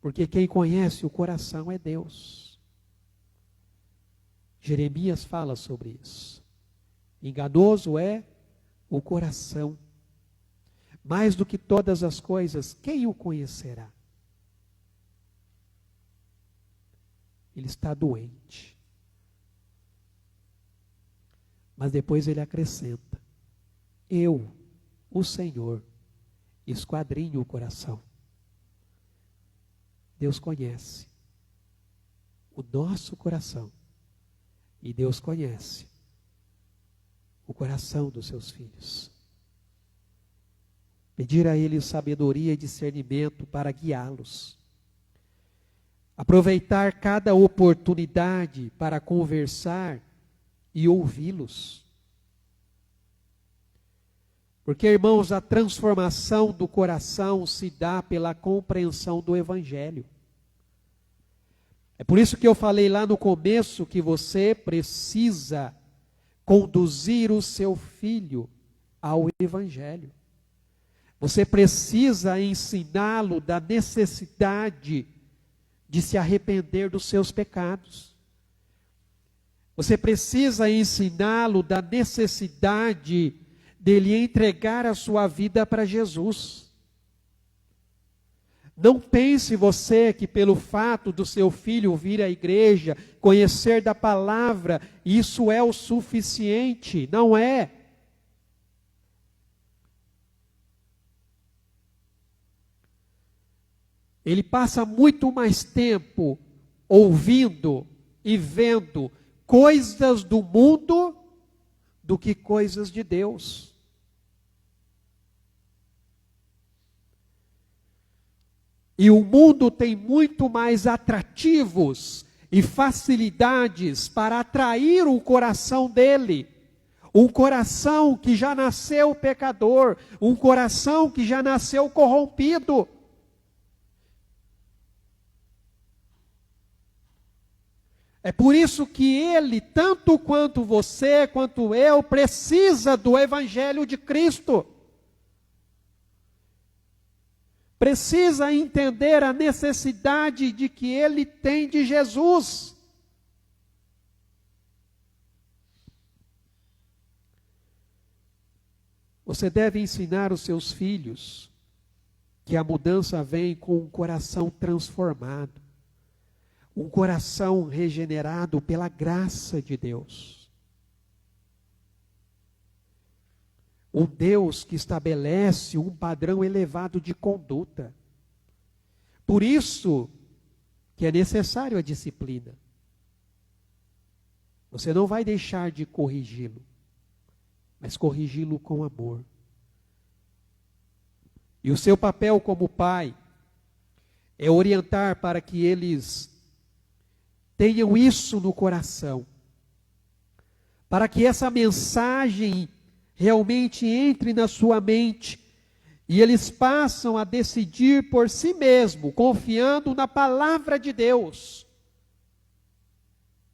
Porque quem conhece o coração é Deus. Jeremias fala sobre isso. Enganoso é o coração. Mais do que todas as coisas, quem o conhecerá? Ele está doente. Mas depois ele acrescenta: eu, o Senhor, esquadrinho o coração. Deus conhece o nosso coração. E Deus conhece o coração dos seus filhos. Pedir a Ele sabedoria e discernimento para guiá-los. Aproveitar cada oportunidade para conversar e ouvi-los. Porque, irmãos, a transformação do coração se dá pela compreensão do Evangelho. É por isso que eu falei lá no começo que você precisa conduzir o seu filho ao Evangelho. Você precisa ensiná-lo da necessidade de se arrepender dos seus pecados. Você precisa ensiná-lo da necessidade dele entregar a sua vida para Jesus. Não pense você que pelo fato do seu filho vir à igreja, conhecer da palavra, isso é o suficiente. Não é. Ele passa muito mais tempo ouvindo e vendo coisas do mundo do que coisas de Deus. E o mundo tem muito mais atrativos e facilidades para atrair o coração dele. Um coração que já nasceu pecador, um coração que já nasceu corrompido. É por isso que ele, tanto quanto você, quanto eu, precisa do Evangelho de Cristo. Precisa entender a necessidade de que ele tem de Jesus. Você deve ensinar os seus filhos que a mudança vem com um coração transformado, um coração regenerado pela graça de Deus. Um Deus que estabelece um padrão elevado de conduta. Por isso que é necessário a disciplina. Você não vai deixar de corrigi-lo, mas corrigi-lo com amor. E o seu papel como pai é orientar para que eles tenham isso no coração, para que essa mensagem realmente entre na sua mente, e eles passam a decidir por si mesmo, confiando na palavra de Deus.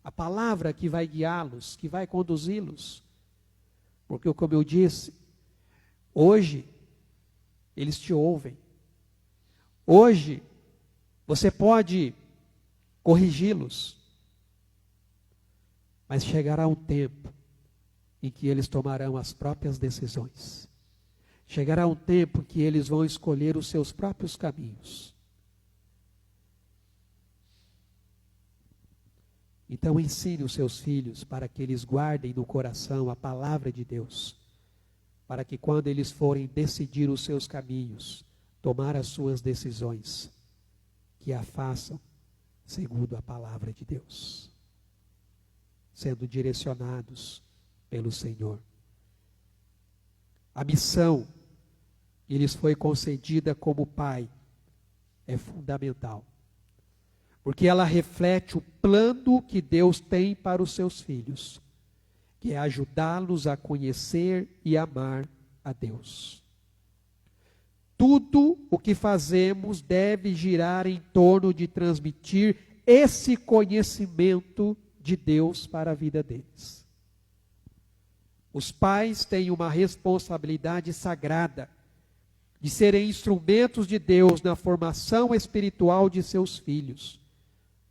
A palavra que vai guiá-los, que vai conduzi-los. Porque, como eu disse, hoje eles te ouvem. Hoje você pode corrigi-los. Mas chegará um tempo em que eles tomarão as próprias decisões. Chegará um tempo que eles vão escolher os seus próprios caminhos. Então ensine os seus filhos para que eles guardem no coração a palavra de Deus, para que quando eles forem decidir os seus caminhos, tomar as suas decisões, que a façam segundo a palavra de Deus, sendo direcionados pelo Senhor. A missão que lhes foi concedida como pai é fundamental, porque ela reflete o plano que Deus tem para os seus filhos. que é ajudá-los a conhecer e amar a Deus. Tudo o que fazemos deve girar em torno de transmitir esse conhecimento de Deus para a vida deles. Os pais têm uma responsabilidade sagrada de serem instrumentos de Deus na formação espiritual de seus filhos,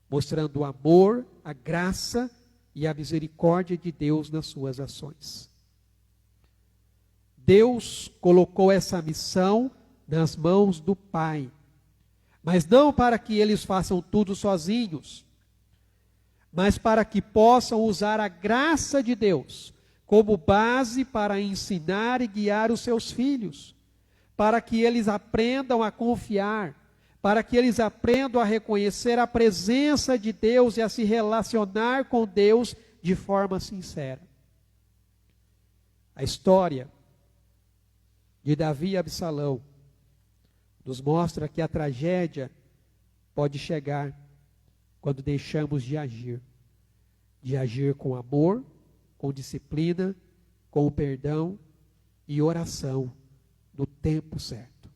mostrando o amor, a graça e a misericórdia de Deus nas suas ações. Deus colocou essa missão nas mãos do Pai, mas não para que eles façam tudo sozinhos, mas para que possam usar a graça de Deus como base para ensinar e guiar os seus filhos, para que eles aprendam a confiar, para que eles aprendam a reconhecer a presença de Deus e a se relacionar com Deus de forma sincera. A história de Davi e Absalão nos mostra que a tragédia pode chegar quando deixamos de agir com amor, com disciplina, com o perdão e oração no tempo certo.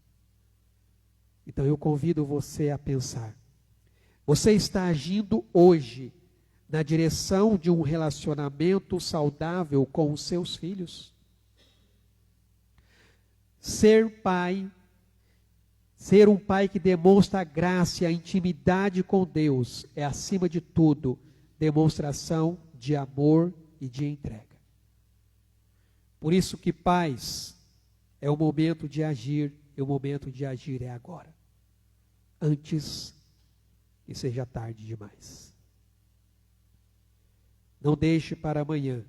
Então eu convido você a pensar: você está agindo hoje na direção de um relacionamento saudável com os seus filhos? Ser pai, ser um pai que demonstra a graça e a intimidade com Deus é, acima de tudo, demonstração de amor e de entrega. Por isso que, pais, é o momento de agir, e o momento de agir é agora, antes que seja tarde demais. Não deixe para amanhã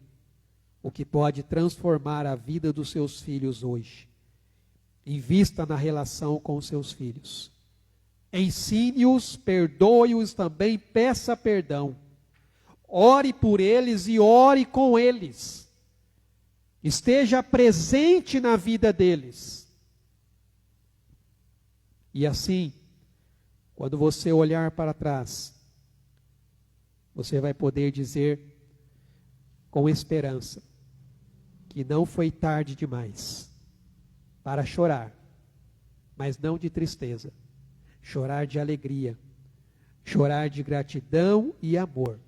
o que pode transformar a vida dos seus filhos hoje. Invista na relação com os seus filhos. Ensine-os, perdoe-os também, peça perdão. Ore por eles e ore com eles. Esteja presente na vida deles. E assim, quando você olhar para trás, você vai poder dizer com esperança que não foi tarde demais para chorar, mas não de tristeza, chorar de alegria, chorar de gratidão e amor,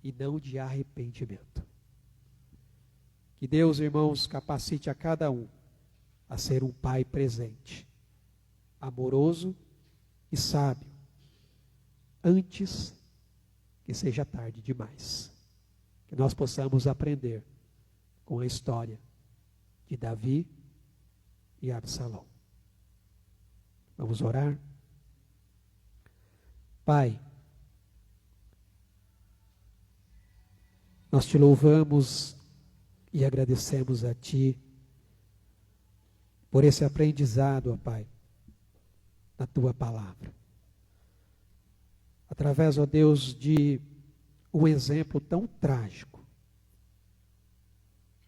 e não de arrependimento. Que Deus, irmãos, capacite a cada um a ser um pai presente, amoroso e sábio, antes que seja tarde demais. Que nós possamos aprender com a história de Davi e Absalão. Vamos orar? Pai, nós te louvamos e agradecemos a Ti por esse aprendizado, ó Pai, na Tua palavra. Através, ó Deus, de um exemplo tão trágico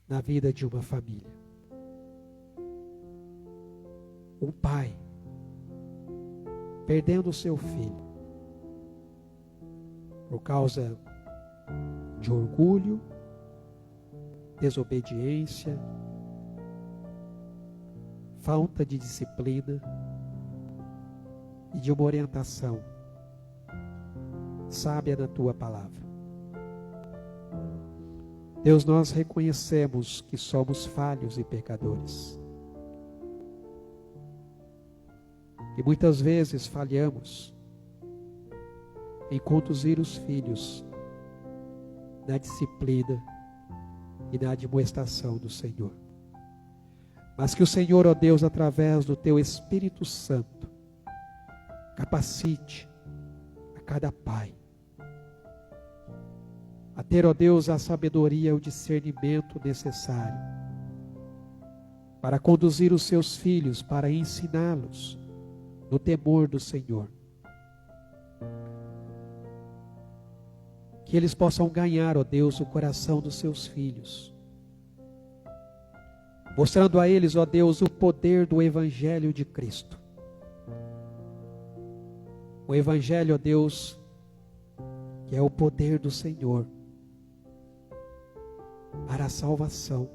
na vida de uma família. Um pai perdendo o seu filho por causa de orgulho, desobediência, falta de disciplina e de uma orientação sábia na Tua palavra. Deus, nós reconhecemos que somos falhos e pecadores. E muitas vezes falhamos em conduzir os filhos na disciplina e na admoestação do Senhor. Mas que o Senhor, ó Deus, através do Teu Espírito Santo, capacite a cada pai a ter, ó Deus, a sabedoria e o discernimento necessário para conduzir os seus filhos, para ensiná-los no temor do Senhor. Que eles possam ganhar, ó Deus, o coração dos seus filhos, mostrando a eles, ó Deus, o poder do Evangelho de Cristo. O Evangelho, ó Deus, que é o poder do Senhor para a salvação,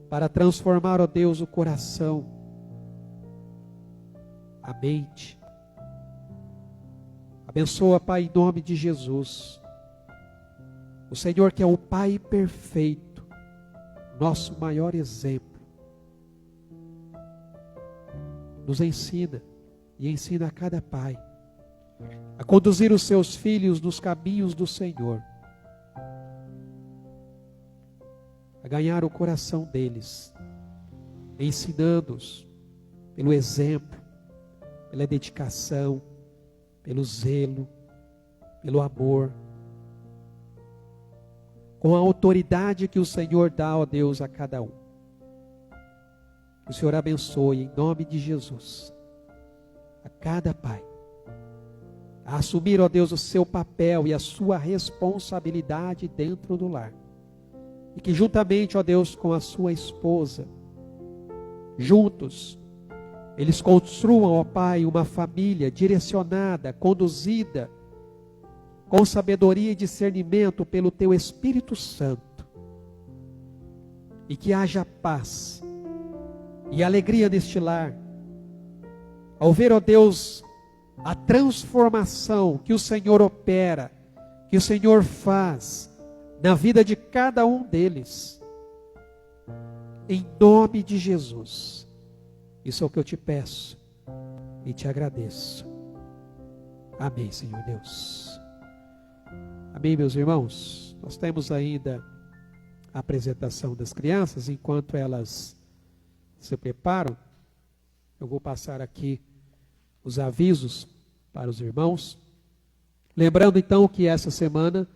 para transformar, ó Deus, o coração, a mente. Abençoa, Pai, em nome de Jesus. O Senhor que é o Pai perfeito, nosso maior exemplo, nos ensina e ensina a cada pai a conduzir os seus filhos nos caminhos do Senhor, a ganhar o coração deles, ensinando-os pelo exemplo, pela dedicação, pelo zelo, pelo amor, com a autoridade que o Senhor dá, ó Deus, a cada um. Que o Senhor abençoe em nome de Jesus a cada pai a assumir, ó Deus, o seu papel e a sua responsabilidade dentro do lar. E que juntamente, ó Deus, com a sua esposa, juntos, eles construam, ó Pai, uma família direcionada, conduzida, com sabedoria e discernimento pelo Teu Espírito Santo. E que haja paz e alegria neste lar, ao ver, ó Deus, a transformação que o Senhor opera, que o Senhor faz na vida de cada um deles. Em nome de Jesus. Isso é o que eu te peço e te agradeço. Amém, Senhor Deus. Amém, meus irmãos. Nós temos ainda a apresentação das crianças. Enquanto elas se preparam, eu vou passar aqui os avisos para os irmãos. Lembrando então que essa semana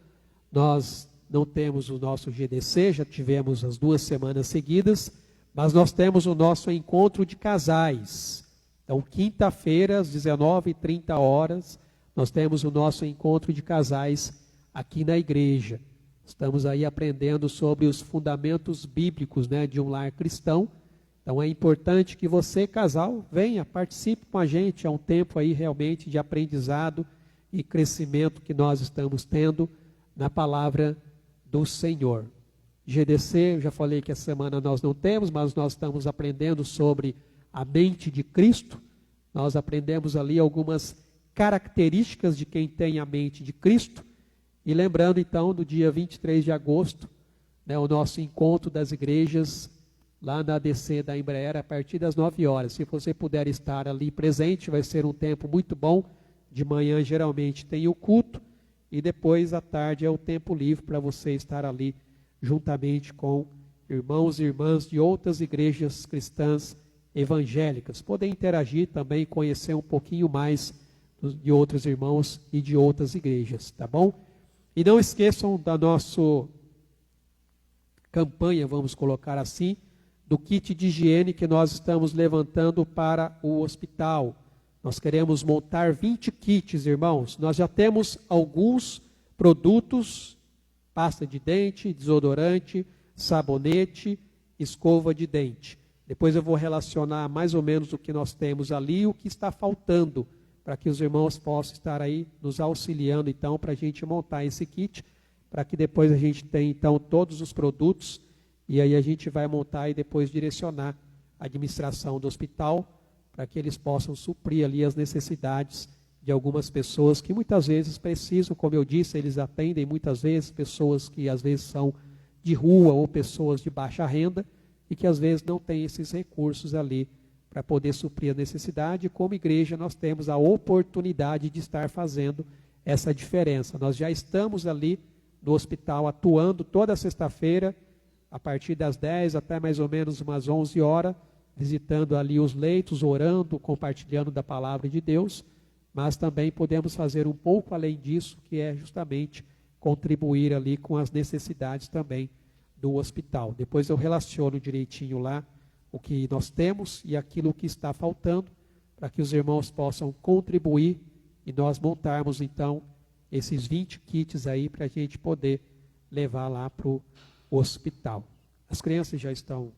nós não temos o nosso GDC, já tivemos as 2 semanas seguidas, mas nós temos o nosso encontro de casais. Então, quinta-feira, às 19h30, nós temos o nosso encontro de casais aqui na igreja. Estamos aí aprendendo sobre os fundamentos bíblicos, né, de um lar cristão. Então é importante que você, casal, venha, participe com a gente. É um tempo aí realmente de aprendizado e crescimento que nós estamos tendo na palavra do Senhor. GDC, eu já falei que essa semana nós não temos, mas nós estamos aprendendo sobre a mente de Cristo. Nós aprendemos ali algumas características de quem tem a mente de Cristo. E lembrando então, no dia 23 de agosto, né, o nosso encontro das igrejas lá na ADC da Embraer, a partir das 9h. Se você puder estar ali presente, vai ser um tempo muito bom. De manhã, geralmente, tem o culto, e depois, à tarde, é o tempo livre para você estar ali, juntamente com irmãos e irmãs de outras igrejas cristãs evangélicas. Poder interagir também, conhecer um pouquinho mais de outros irmãos e de outras igrejas, tá bom? E não esqueçam da nossa campanha, vamos colocar assim, do kit de higiene que nós estamos levantando para o hospital. Nós queremos montar 20 kits, irmãos. Nós já temos alguns produtos, pasta de dente, desodorante, sabonete, escova de dente. Depois eu vou relacionar mais ou menos o que nós temos ali e o que está faltando, para que os irmãos possam estar aí nos auxiliando, então, para a gente montar esse kit, para que depois a gente tenha, então, todos os produtos. E aí a gente vai montar e depois direcionar a administração do hospital para que eles possam suprir ali as necessidades de algumas pessoas que muitas vezes precisam, como eu disse, eles atendem muitas vezes pessoas que às vezes são de rua ou pessoas de baixa renda e que às vezes não têm esses recursos ali para poder suprir a necessidade. E como igreja nós temos a oportunidade de estar fazendo essa diferença. Nós já estamos ali no hospital atuando toda sexta-feira, a partir das 10 até mais ou menos umas 11h, visitando ali os leitos, orando, compartilhando da palavra de Deus, mas também podemos fazer um pouco além disso, que é justamente contribuir ali com as necessidades também do hospital. Depois eu relaciono direitinho lá o que nós temos e aquilo que está faltando, para que os irmãos possam contribuir e nós montarmos então esses 20 kits aí para a gente poder levar lá para o hospital. As crianças já estão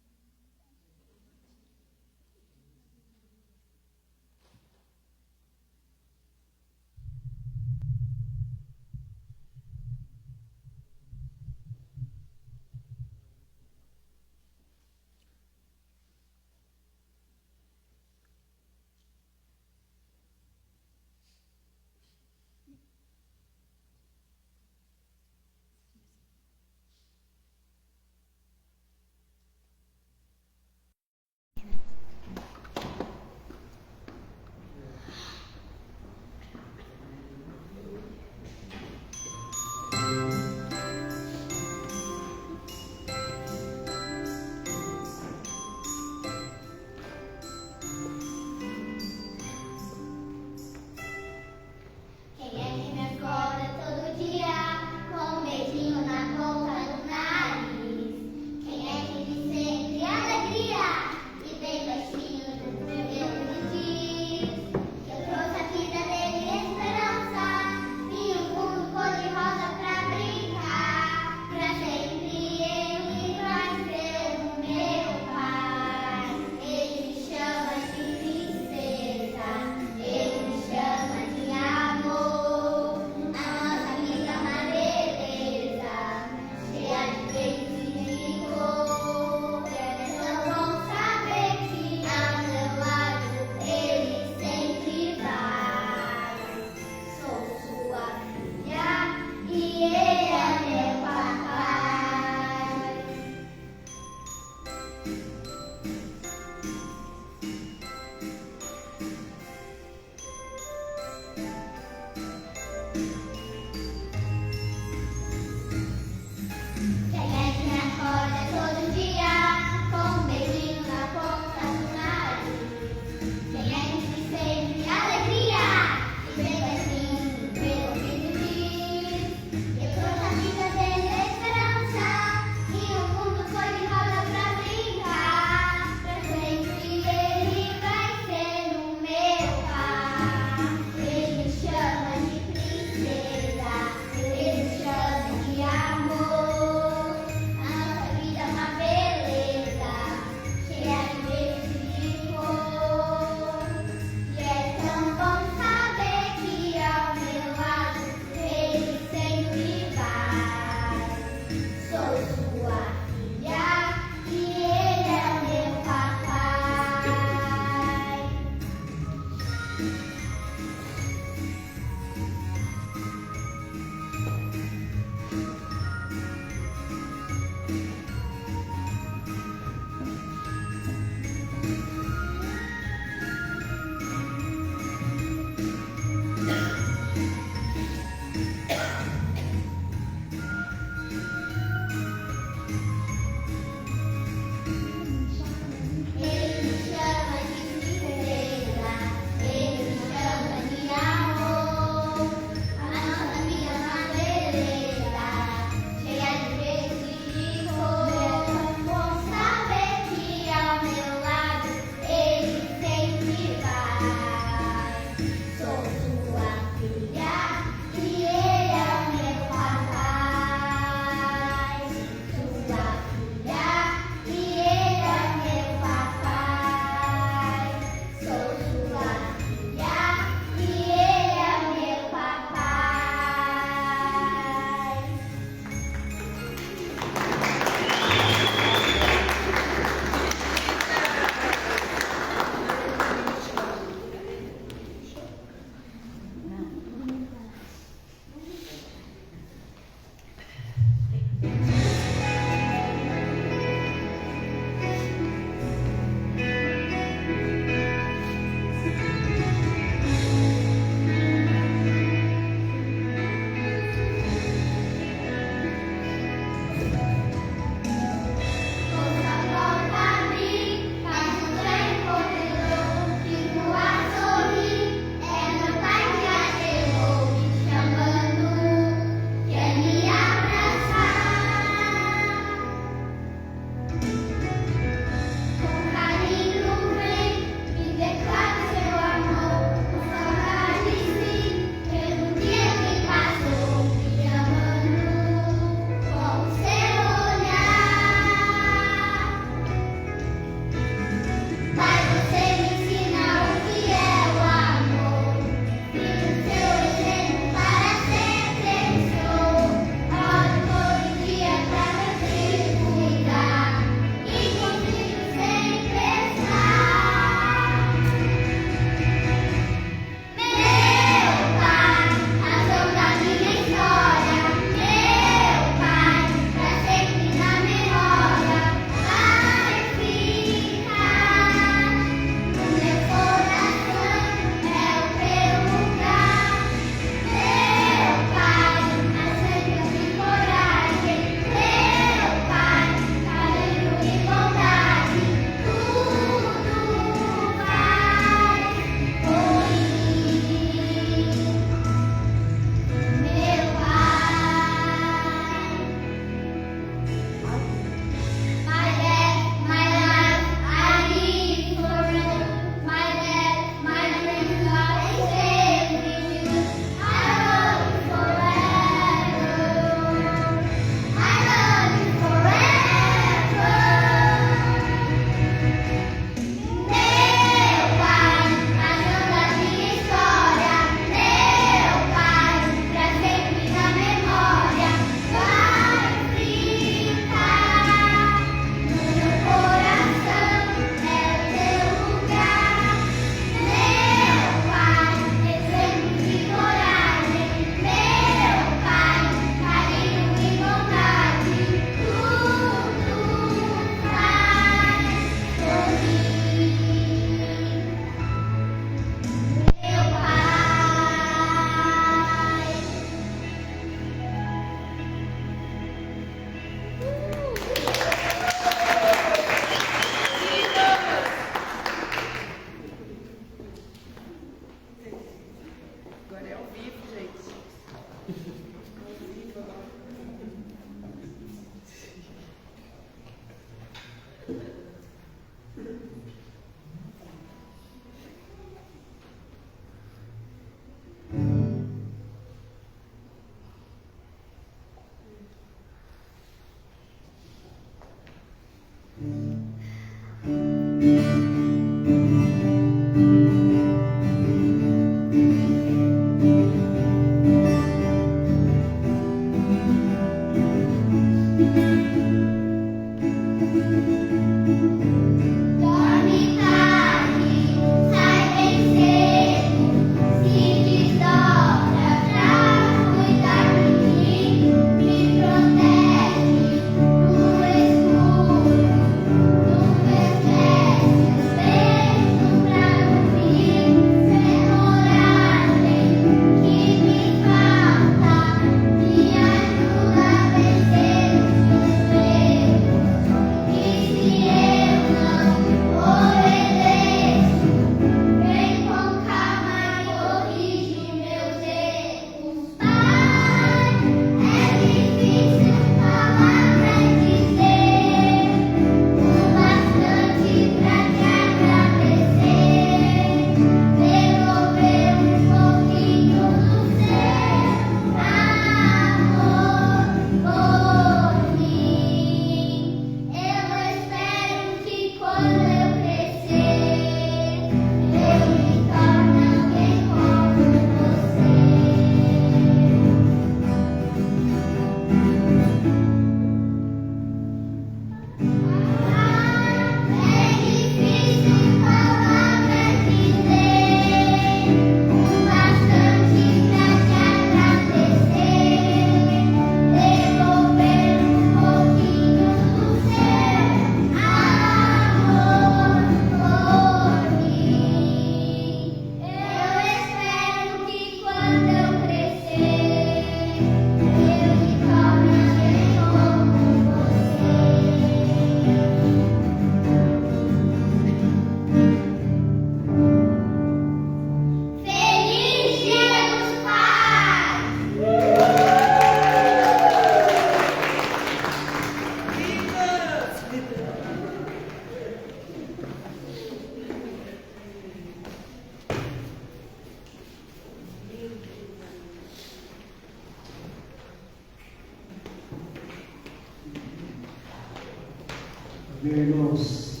Meus irmãos,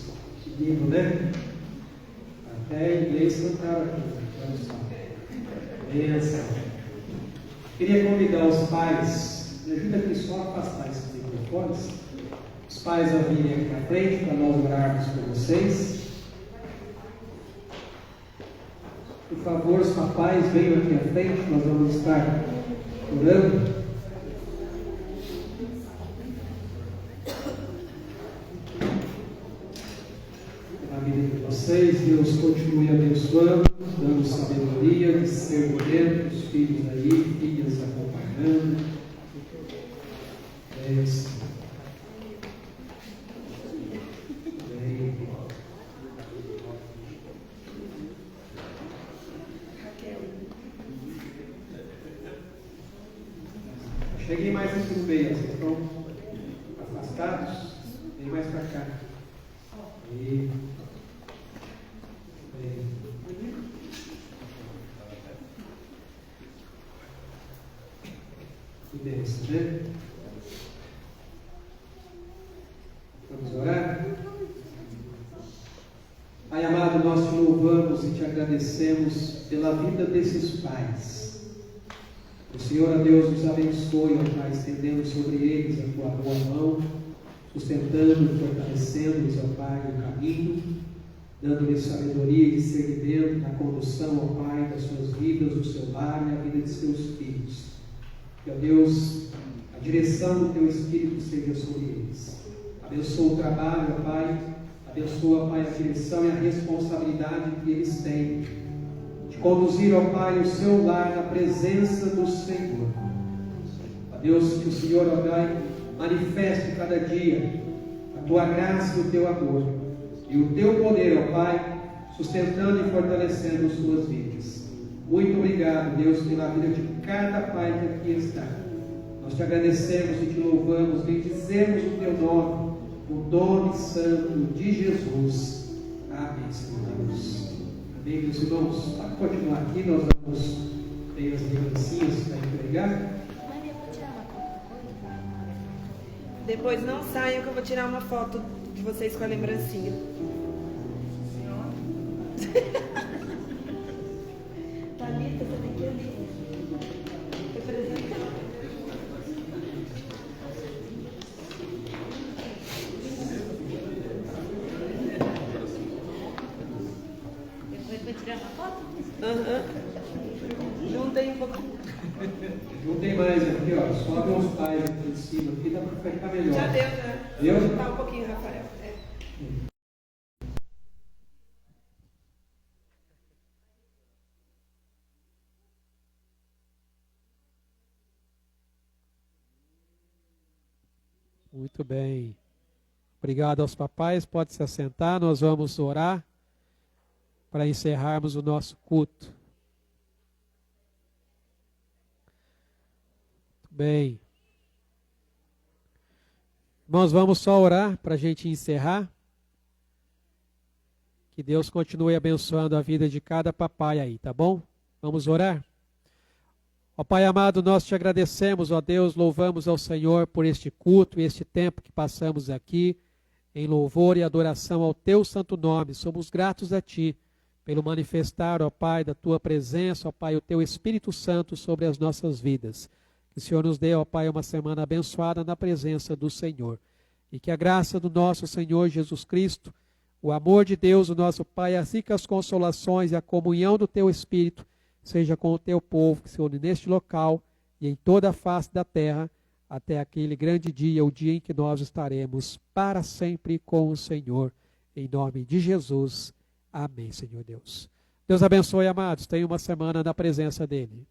lindo, né? Até inglês cantaram aqui, olha só. Benção. Queria convidar os pais, me ajuda aqui só a afastar esses microfones, os pais a virem aqui à frente para nós orarmos por vocês. Por favor, os papais venham aqui à frente, nós vamos estar orando. Deus continue abençoando, dando sabedoria, discernimento, os filhos aí, filhas acompanhando. Cheguei mais aqui no meio, vocês estão afastados? Vem mais para cá. E... né? Vamos orar? Pai amado, nós te louvamos e te agradecemos pela vida desses pais. O Senhor, a Deus, nos abençoe, ó Pai, estendendo sobre eles a tua boa mão, sustentando e fortalecendo-lhes, ó Pai, o caminho, dando-lhes sabedoria e discernimento na condução, ó Pai, das suas vidas, do seu lar e a vida de seus filhos. Que, ó Deus, a direção do teu Espírito seja sobre eles. Abençoa o trabalho, ó Pai. Abençoa, Pai, a direção e a responsabilidade que eles têm de conduzir, ó Pai, o seu lar na presença do Senhor. Ó Deus, que o Senhor, ó Pai, manifeste cada dia a tua graça e o teu amor e o teu poder, ó Pai, sustentando e fortalecendo as suas vidas. Muito obrigado, Deus, pela vida de cada pai que aqui está. Nós te agradecemos e te louvamos, bendizemos o teu nome, o nome santo de Jesus. Amém, Senhor Deus. Amém, meus irmãos. Para continuar aqui, nós vamos ter as lembrancinhas para entregar. Depois não saiam que eu vou tirar uma foto de vocês com a lembrancinha. Thalita, você tem que ir ali. Representa. sobe aos pais aqui em cima, aqui dá para ficar melhor. Já deu, né? Deu? Tá um pouquinho, Rafael. Muito bem. Obrigado aos papais. Pode se assentar. Nós vamos orar para encerrarmos o nosso culto. Muito bem. Nós vamos só orar para a gente encerrar. Que Deus continue abençoando a vida de cada papai aí, tá bom? Vamos orar? Ó Pai amado, nós te agradecemos, ó Deus, louvamos ao Senhor por este culto e este tempo que passamos aqui, em louvor e adoração ao teu santo nome. Somos gratos a ti, pelo manifestar, ó Pai, da tua presença, ó Pai, o teu Espírito Santo sobre as nossas vidas. Que o Senhor nos dê, ó Pai, uma semana abençoada na presença do Senhor. E que a graça do nosso Senhor Jesus Cristo, o amor de Deus, o nosso Pai, as ricas consolações e a comunhão do teu Espírito, seja com o teu povo que se une neste local e em toda a face da terra, até aquele grande dia, o dia em que nós estaremos para sempre com o Senhor. Em nome de Jesus. Amém, Senhor Deus. Deus abençoe, amados. Tenha uma semana na presença dEle.